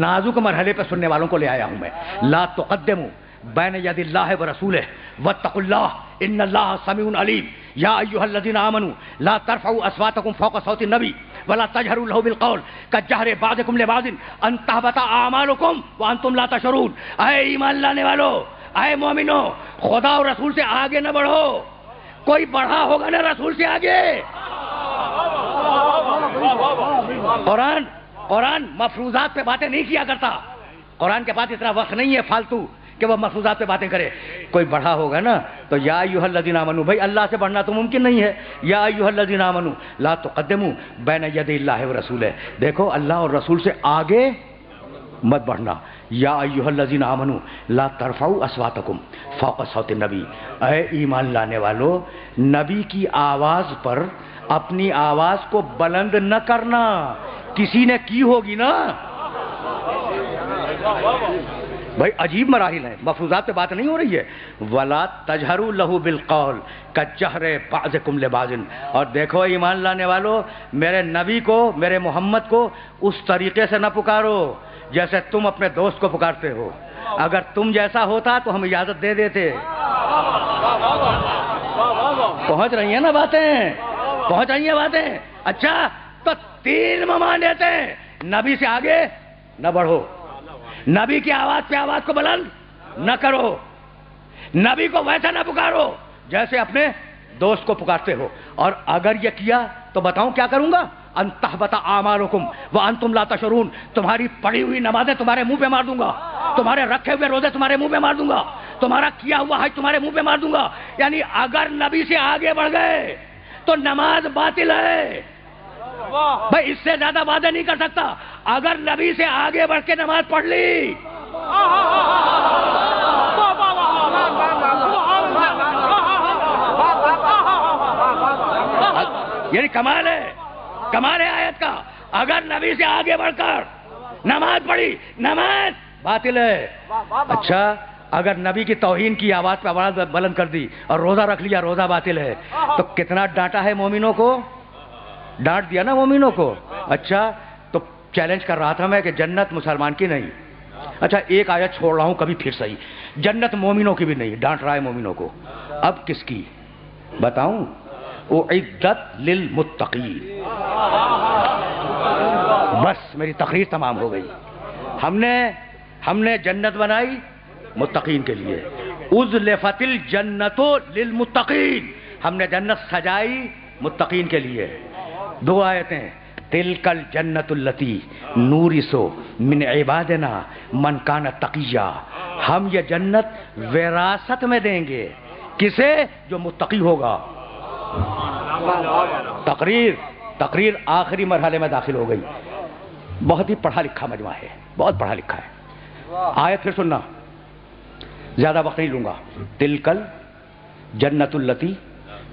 نازک مرحلے پہ سننے والوں کو لے آیا ہوں میں۔ لا تقدموا بین ید اللہ ورسولہ واتقوا اللہ ان اللہ سمیع علیم، یا ایھا الذین آمنوا لا ترفعوا اصواتکم فوق صوت النبی ولا تجہروا له بالقول کجہر بعضکم لبعض ان تحبط اعمالکم وانتم لا تشعرون۔ اے ایمان لانے والو، اے مومنو، خدا اور رسول سے آگے نہ بڑھو۔ کوئی بڑھا ہوگا نا رسول سے آگے؟ قرآن مفروضات پہ باتیں نہیں کیا کرتا۔ قرآن کے پاس اتنا وقت نہیں ہے فالتو کہ وہ مفروضات پہ باتیں کرے۔ کوئی بڑھا ہوگا نا تو یا ایھا الذین آمنوا، بھائی اللہ سے بڑھنا تو ممکن نہیں ہے۔ یا ایھا الذین آمنوا لا تقدموا بین ید اللہ ورسولہ، دیکھو اللہ اور رسول سے آگے مت بڑھنا۔ یا ایھا الذین آمنوا لا ترفعوا اصواتکم فوق صوت النبی، اے ایمان لانے والو نبی کی آواز پر اپنی آواز کو بلند نہ کرنا۔ کسی نے کی ہوگی نا بھائی، عجیب مراحل ہیں، مفروضات پہ بات نہیں ہو رہی ہے۔ ولا تجہروا لہ بالقول کجہر بعضکم لبعض، اور دیکھو ایمان لانے والو میرے نبی کو، میرے محمد کو اس طریقے سے نہ پکارو جیسے تم اپنے دوست کو پکارتے ہو۔ اگر تم جیسا ہوتا تو ہم اجازت دے دیتے۔ پہنچ رہی ہیں نا باتیں، پہنچ رہی ہیں باتیں؟ اچھا تو 3 ممانعت ہیں، نبی سے آگے نہ بڑھو، نبی کی آواز پہ آواز کو بلند نہ کرو، نبی کو ویسا نہ پکارو جیسے اپنے دوست کو پکارتے ہو، اور اگر یہ کیا تو بتاؤں کیا کروں گا؟ ان تحبط اعمالکم وانتم لا تشعرون، تمہاری پڑھی ہوئی نمازیں تمہارے منہ پہ مار دوں گا، تمہارے رکھے ہوئے روزے تمہارے منہ پہ مار دوں گا، تمہارا کیا ہوا حج تمہارے منہ پہ مار دوں گا۔ یعنی اگر نبی سے آگے بڑھ گئے تو نماز باطل ہے۔ بھائی اس سے زیادہ وعدہ نہیں کر سکتا۔ اگر نبی سے آگے بڑھ کے نماز پڑھ لی یعنی کمال ہے، کمال ہے آیت کا۔ اگر نبی سے آگے بڑھ کر نماز پڑھی، نماز باطل ہے۔ اچھا اگر نبی کی توہین کی آواز پہ آواز بلند کر دی اور روزہ رکھ لیا، روزہ باطل ہے۔ تو کتنا ڈانٹا ہے مومنوں کو، ڈانٹ دیا نا مومنوں کو۔ اچھا تو چیلنج کر رہا تھا میں کہ جنت مسلمان کی نہیں۔ اچھا ایک آیت چھوڑ رہا ہوں کبھی پھر صحیح، جنت مومنوں کی بھی نہیں، ڈانٹ رہا ہے مومنوں کو۔ اب کس کی بتاؤں؟ اعدت للمتقین۔ بس میری تقریر تمام ہو گئی۔ ہم نے جنت بنائی متقین کے لیے، ازلفت الجنت للمتقین، ہم نے جنت سجائی متقین کے لیے۔ 2 آیتیں، تلک الجنت التی نورث من عبادنا من کان تقیا، ہم یہ جنت وراثت میں دیں گے، کسے؟ جو متقی ہوگا۔ تقریر آخری مرحلے میں داخل ہو گئی۔ بہت ہی پڑھا لکھا مجمع ہے، بہت پڑھا لکھا ہے۔ آیت پھر سننا، زیادہ وقت نہیں لوں گا۔ تلکل جنت التی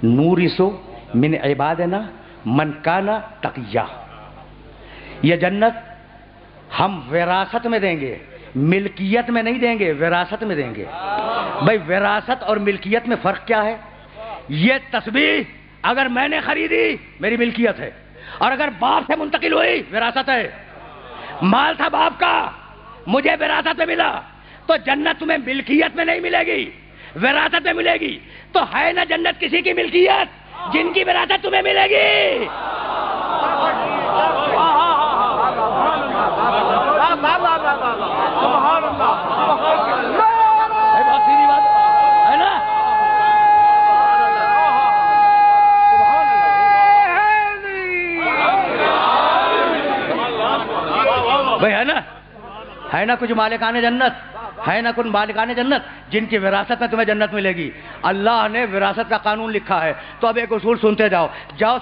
نورث من عبادنا من کانا تقیا، یہ جنت ہم وراثت میں دیں گے، ملکیت میں نہیں دیں گے، وراثت میں دیں گے۔ بھائی وراثت اور ملکیت میں فرق کیا ہے؟ یہ تسبیح اگر میں نے خریدی میری ملکیت ہے، اور اگر باپ سے منتقل ہوئی وراثت ہے۔ مال تھا باپ کا، مجھے وراثت میں ملا، تو جنت تمہیں ملکیت میں نہیں ملے گی، وراثت میں ملے گی۔ تو ہے نا جنت کسی کی ملکیت جن کی وراثت تمہیں ملے گی۔ بہت سیدھی بات ہے نا؟ ہے نا کچھ مالکان جنت، ہے نا کچھ مالکان جنت جن کی وراثت میں تمہیں جنت ملے گی. اللہ نے وراثت کا قانون لکھا ہے. تو اب ایک اصول سنتے جاؤ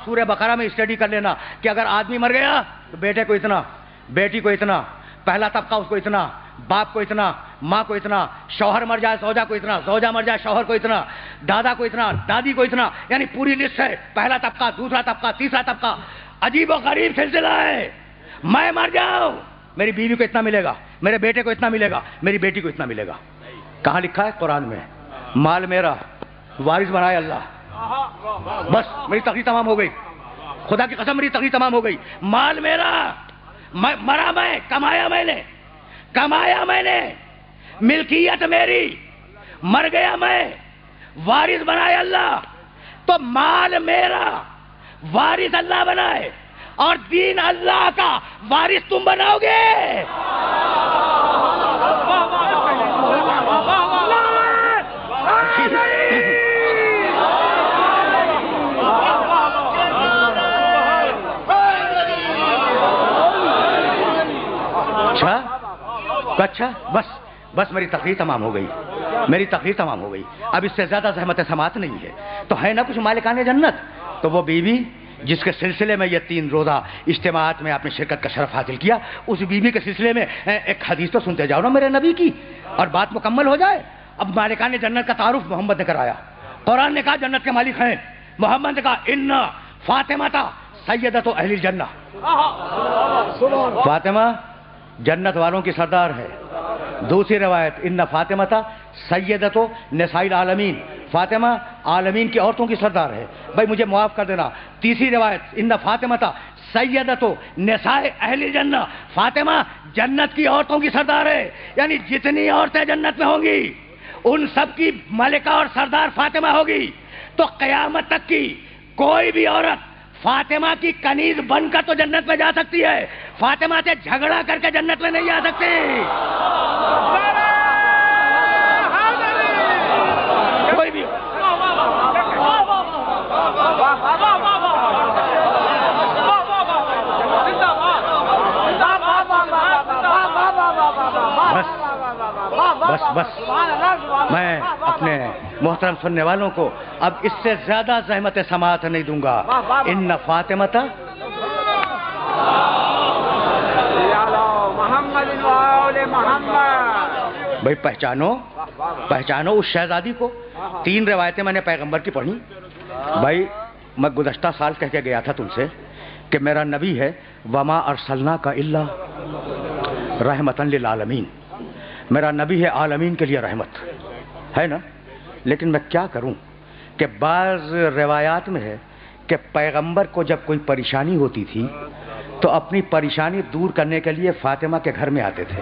سورہ بقرہ میں اسٹڈی کر لینا کہ اگر آدمی مر گیا تو بیٹے کو اتنا، بیٹی کو اتنا، پہلا طبقہ اس کو اتنا، باپ کو اتنا، ماں کو اتنا، شوہر مر جائے زوجہ کو اتنا، زوجہ مر جائے شوہر کو اتنا، دادا کو اتنا، دادی کو اتنا، یعنی پوری لسٹ ہے. پہلا طبقہ، دوسرا طبقہ، تیسرا طبقہ. عجیب و غریب سلسلہ ہے. میں مر جاؤں میری بیوی کو اتنا ملے گا، میرے بیٹے کو اتنا ملے گا، میری بیٹی کو اتنا ملے گا. کہاں لکھا ہے؟ قرآن میں. مال میرا، وارث بنائے اللہ. بس میری تقریر تمام ہو گئی. خدا کی قسم میری تقریر تمام ہو گئی. مال میرا، مرا میں، کمایا میں نے، ملکیت میری، مر گیا میں، وارث بنائے اللہ. تو مال میرا، وارث اللہ بنائے، اور دین اللہ کا وارث تم بناؤ گے. اچھا بس میری تقریر تمام ہو گئی، میری تقریر تمام ہو گئی. اب اس سے زیادہ زحمت سماعت نہیں ہے. تو ہے نا کچھ مالکان جنت. تو وہ بیوی جس کے سلسلے میں یہ 3 روزہ اجتماعات میں آپ نے شرکت کا شرف حاصل کیا، اس بیوی کے سلسلے میں ایک حدیث تو سنتے جاؤ نا میرے نبی کی، اور بات مکمل ہو جائے. اب مالکان جنت کا تعارف محمد نے کرایا. قرآن نے کہا جنت کے مالک ہیں. محمد نے کہا ان فاطمہ سیدۃ اہل الجنہ. فاطمہ جنت والوں کی سردار ہے. دوسری روایت ان فاطمہ سیدۃ نساء العالمین، فاطمہ عالمین کی عورتوں کی سردار ہے. بھائی مجھے معاف کر دینا. تیسری روایت ان فاطمہ سیدۃ نساء اہل الجنہ، فاطمہ جنت کی عورتوں کی سردار ہے. یعنی جتنی عورتیں جنت میں ہوں گی ان سب کی ملکہ اور سردار فاطمہ ہوگی. تو قیامت تک کی کوئی بھی عورت فاطمہ کی کنیز بن کر تو جنت میں جا سکتی ہے، فاطمہ سے جھگڑا کر کے جنت میں نہیں جا سکتی. کوئی بھی بس میں اپنے محترم سننے والوں کو اب اس سے زیادہ زحمت سماعت نہیں دوں گا. ان فاطمہ بھائی پہچانو اس شہزادی کو. 3 روایتیں میں نے پیغمبر کی پڑھی. بھائی میں گزشتہ سال کہہ کے گیا تھا تم سے کہ میرا نبی ہے وما ارسلناک الا رحمتا للعالمین. میرا نبی ہے عالمین کے لیے رحمت ہے نا. لیکن میں کیا کروں کہ بعض روایات میں ہے کہ پیغمبر کو جب کوئی پریشانی ہوتی تھی تو اپنی پریشانی دور کرنے کے لیے فاطمہ کے گھر میں آتے تھے.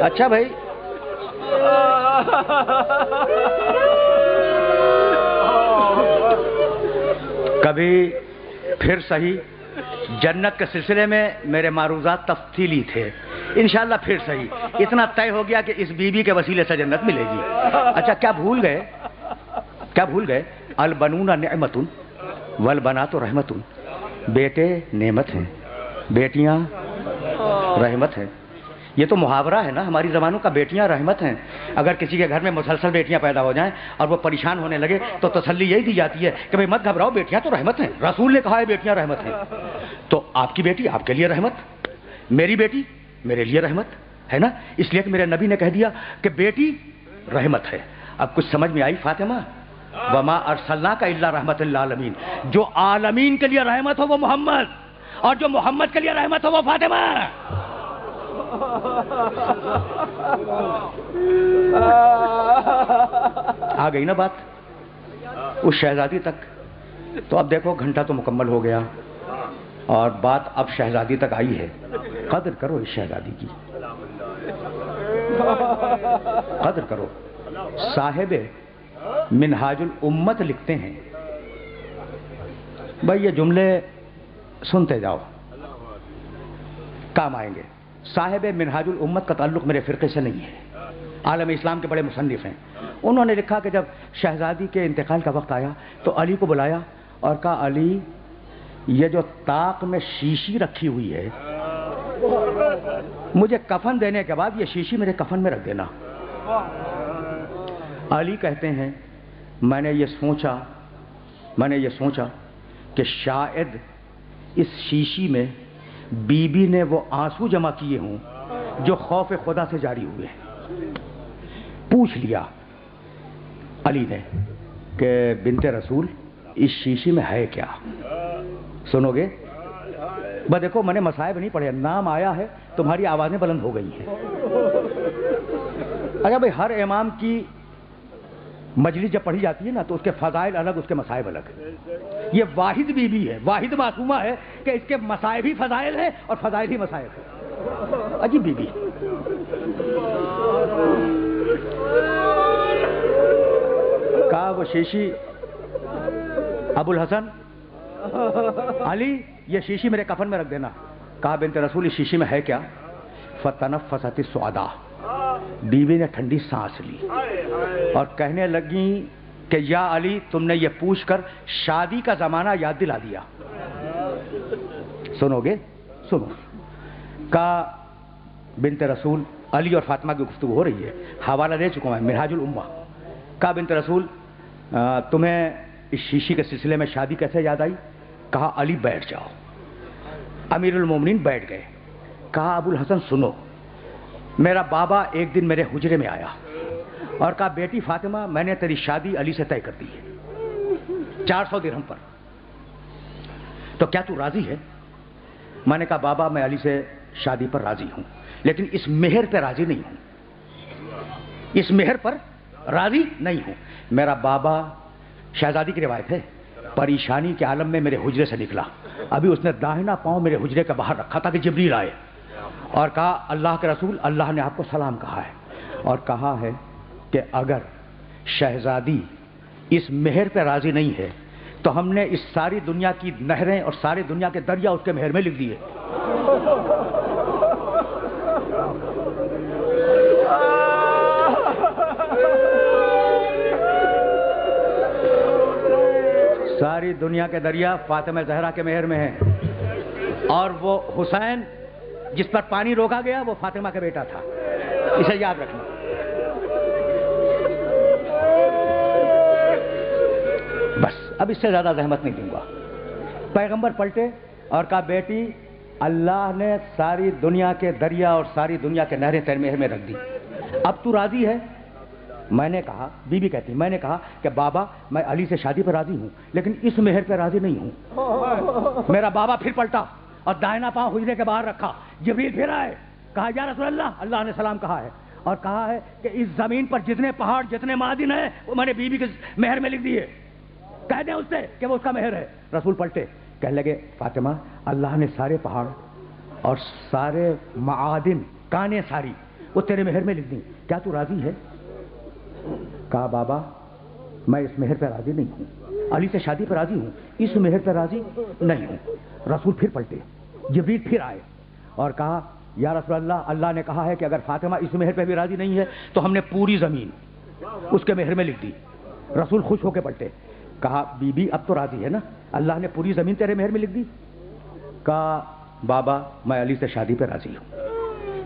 اچھا بھائی کبھی پھر صحیح جنت کے سلسلے میں میرے معروضات تفصیلی تھے. انشاءاللہ پھر صحیح. اتنا طے ہو گیا کہ اس بیوی کے وسیلے سے جنت ملے گی. اچھا کیا بھول گئے البنون نعمت والبنات رحمت. بیٹے نعمت ہیں، بیٹیاں رحمت ہیں. یہ تو محاورہ ہے نا ہماری زبانوں کا. بیٹیاں رحمت ہیں. اگر کسی کے گھر میں مسلسل بیٹیاں پیدا ہو جائیں اور وہ پریشان ہونے لگے تو تسلی یہی دی جاتی ہے کہ بھئی مت گھبراؤ، بیٹیاں تو رحمت ہیں. رسول نے کہا ہے بیٹیاں رحمت ہیں. تو آپ کی بیٹی آپ کے لیے رحمت، میری بیٹی میرے لیے رحمت ہے نا. اس لیے کہ میرے نبی نے کہہ دیا کہ بیٹی رحمت ہے. اب کچھ سمجھ میں آئی فاطمہ؟ وما ارسلناک الا رحمت للعالمین. جو عالمین کے لیے رحمت ہو وہ محمد، اور جو محمد کے لیے رحمت ہو وہ فاطمہ. آ گئی نا بات اس شہزادی تک. تو اب دیکھو گھنٹہ تو مکمل ہو گیا اور بات اب شہزادی تک آئی ہے. قدر کرو اس شہزادی کی، قدر کرو. صاحب منہاج الامت لکھتے ہیں. بھائی یہ جملے سنتے جاؤ کام آئیں گے. صاحب منہاج الامت کا تعلق میرے فرقے سے نہیں ہے، عالم اسلام کے بڑے مصنف ہیں. انہوں نے لکھا کہ جب شہزادی کے انتقال کا وقت آیا تو علی کو بلایا اور کہا علی یہ جو طاق میں شیشی رکھی ہوئی ہے، مجھے کفن دینے کے بعد یہ شیشی میرے کفن میں رکھ دینا۔ علی کہتے ہیں میں نے یہ سوچا کہ شاید اس شیشی میں بی بی نے وہ آنسو جمع کیے ہوں جو خوف خدا سے جاری ہوئے۔ پوچھ لیا علی نے کہ بنت رسول اس شیشی میں ہے کیا، سنو گے؟ بس دیکھو میں نے مصائب نہیں پڑھے، نام آیا ہے تمہاری آوازیں بلند ہو گئی ہیں۔ اچھا بھائی، ہر امام کی مجلس جب پڑھی جاتی ہے نا تو اس کے فضائل الگ، اس کے مصائب الگ۔ یہ واحد بی بی ہے، واحد معصومہ ہے کہ اس کے مصائب ہی فضائل ہیں اور فضائل ہی مصائب ہیں۔ عجیب بی بی۔ کہا وہ شیشی، ابو الحسن علی یہ شیشی میرے کفن میں رکھ دینا۔ کہا بنت رسول اس شیشی میں ہے کیا؟ فتنفست السعداء، بیوی نے ٹھنڈی سانس لی اور کہنے لگی کہ یا علی تم نے یہ پوچھ کر شادی کا زمانہ یاد دلا دیا۔ سنو گے؟ سنو۔ کہا بنت رسول، علی اور فاطمہ کی گفتگو ہو رہی ہے، حوالہ دے چکا ہوں میں منہاج الامہ۔ کہا بنت رسول تمہیں اس شیشی کے سلسلے میں شادی کیسے یاد آئی؟ کہا علی بیٹھ جاؤ۔ امیر المومنین بیٹھ گئے۔ کہا ابو الحسن سنو، میرا بابا ایک دن میرے حجرے میں آیا اور کہا بیٹی فاطمہ میں نے تیری شادی علی سے طے کر دی ہے 400 درہم پر، تو کیا تو راضی ہے؟ میں نے کہا بابا میں علی سے شادی پر راضی ہوں، لیکن اس مہر پہ راضی نہیں ہوں، اس مہر پر راضی نہیں ہوں۔ میرا بابا، شہزادی کی روایت ہے، پریشانی کے عالم میں میرے حجرے سے نکلا، ابھی اس نے داہنا پاؤں میرے حجرے کا باہر رکھا تھا کہ جبریل آئے اور کہا اللہ کے رسول اللہ نے آپ کو سلام کہا ہے اور کہا ہے کہ اگر شہزادی اس مہر پہ راضی نہیں ہے تو ہم نے اس ساری دنیا کی نہریں اور ساری دنیا کے دریا اس کے مہر میں لکھ دیے۔ ساری دنیا کے دریا فاطمہ زہرا کے مہر میں ہیں، اور وہ حسین جس پر پانی روکا گیا وہ فاطمہ کا بیٹا تھا، اسے یاد رکھنا۔ بس اب اس سے زیادہ زحمت نہیں دوں گا۔ پیغمبر پلٹے اور کہا بیٹی اللہ نے ساری دنیا کے دریا اور ساری دنیا کے نہریں تیرے مہر میں رکھ دی، اب تو راضی ہے؟ میں نے کہا، بی بی کہتی میں نے کہا کہ بابا میں علی سے شادی پر راضی ہوں لیکن اس مہر پہ راضی نہیں ہوں۔ میرا بابا پھر پلٹا اور دائنا پاؤں حجرے کے باہر رکھا، جبریل پھر آئے، کہا یا رسول اللہ اللہ نے سلام کہا ہے اور کہا ہے کہ اس زمین پر جتنے پہاڑ جتنے معدن ہیں وہ میں نے بی بی کے مہر میں لکھ دیے، کہہ دیں اس سے کہ وہ اس کا مہر ہے۔ رسول پلٹے، کہنے لگے فاطمہ اللہ نے سارے پہاڑ اور سارے معادن کانیں ساری وہ تیرے مہر میں لکھ دی، کیا تو راضی ہے؟ کہا بابا میں اس مہر پہ راضی نہیں ہوں، علی سے شادی پہ راضی ہوں، اس مہر پہ راضی نہیں ہوں۔ رسول پھر پلٹے، جبریل پھر آئے اور کہا یا رسول اللہ اللہ نے کہا ہے کہ اگر فاطمہ اس مہر پہ بھی راضی نہیں ہے تو ہم نے پوری زمین اس کے مہر میں لکھ دی۔ رسول خوش ہو کے پلٹے، کہا بی بی اب تو راضی ہے نا، اللہ نے پوری زمین تیرے مہر میں لکھ دی؟ کہا بابا میں علی سے شادی پہ راضی ہوں،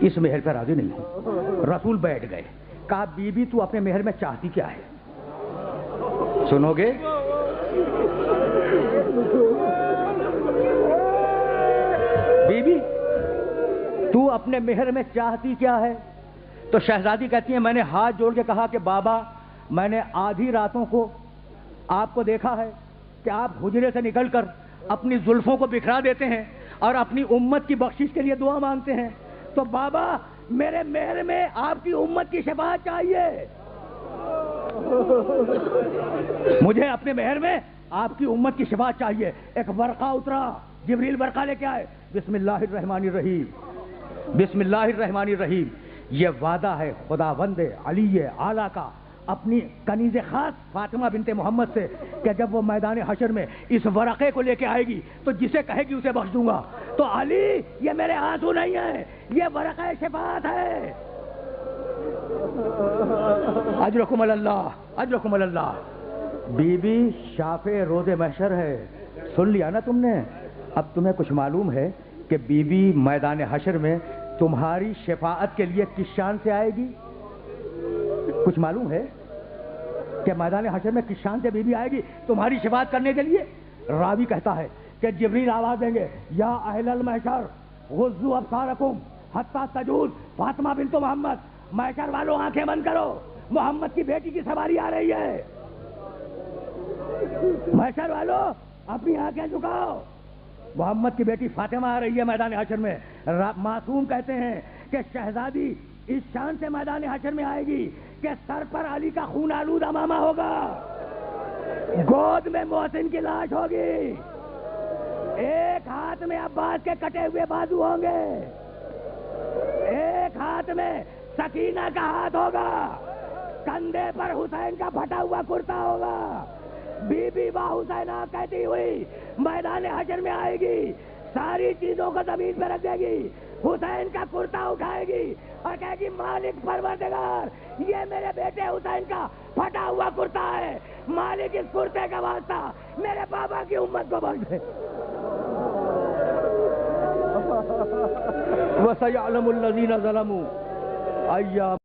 اس مہر پہ راضی نہیں ہوں۔ رسول بیٹھ گئے، کہا بی بی تو اپنے مہر میں چاہتی کیا ہے؟ سنو گے؟ بی بی تو اپنے مہر میں چاہتی کیا ہے؟ تو شہزادی کہتی ہے میں نے ہاتھ جوڑ کے کہا کہ بابا میں نے آدھی راتوں کو آپ کو دیکھا ہے کہ آپ حجرے سے نکل کر اپنی زلفوں کو بکھرا دیتے ہیں اور اپنی امت کی بخشش کے لیے دعا مانگتے ہیں، تو بابا میرے مہر میں آپ کی امت کی شفاعت چاہیے، مجھے اپنے مہر میں آپ کی امت کی شفاعت چاہیے۔ ایک ورقہ اترا، جبریل ورقہ لے کے آئے، بسم اللہ الرحمن الرحیم، بسم اللہ الرحمن الرحیم، یہ وعدہ ہے خداوند علی اعلیٰ کا اپنی کنیز خاص فاطمہ بنت محمد سے کہ جب وہ میدان حشر میں اس ورقے کو لے کے آئے گی تو جسے کہے گی اسے بخش دوں گا۔ تو علی یہ میرے آنسو نہیں ہیں، یہ ورقہ شفاعت ہے۔ اجرکم اللہ، اجرکم اللہ۔ بی بی شافع روز محشر ہے، سن لیا نا تم نے؟ اب تمہیں کچھ معلوم ہے کہ بی بی میدان حشر میں تمہاری شفاعت کے لیے کس شان سے آئے گی؟ کچھ معلوم ہے کہ میدان حشر میں کس شان سے بی بی آئے گی تمہاری شفاعت کرنے کے لیے؟ راوی کہتا ہے کہ جبریل آواز دیں گے، یا اہل المحشر غضوا ابصارکم حتی تجوز فاطمہ بنت محمد، محشر والوں آنکھیں بند کرو، محمد کی بیٹی کی سواری آ رہی ہے، محشر والوں اپنی آنکھیں جھکاؤ، محمد کی بیٹی فاطمہ آ رہی ہے میدان حشر میں۔ معصوم کہتے ہیں کہ شہزادی اس شان سے میدان حشر میں آئے گی کہ سر پر علی کا خون آلود امامہ ہوگا، گود میں محسن کی لاش ہوگی، ایک ہاتھ میں عباس کے کٹے ہوئے بازو ہوں گے، ایک ہاتھ میں سکینہ کا ہاتھ ہوگا، کندھے پر حسین کا پھٹا ہوا کرتا ہوگا، بی بی با حسینہ کہتی ہوئی میدان حشر میں آئے گی، ساری چیزوں کو زمین پہ رکھ دے گی، حسین کا کرتا اٹھائے گی اور کہے گی مالک پروردگار یہ میرے بیٹے حسین کا پھٹا ہوا کرتا ہے، مالک اس کرتے کا واسطہ میرے بابا کی امت کو بخش دے۔ وَسَيَعْلَمُ الَّذِينَ ظَلَمُوا أَيَّ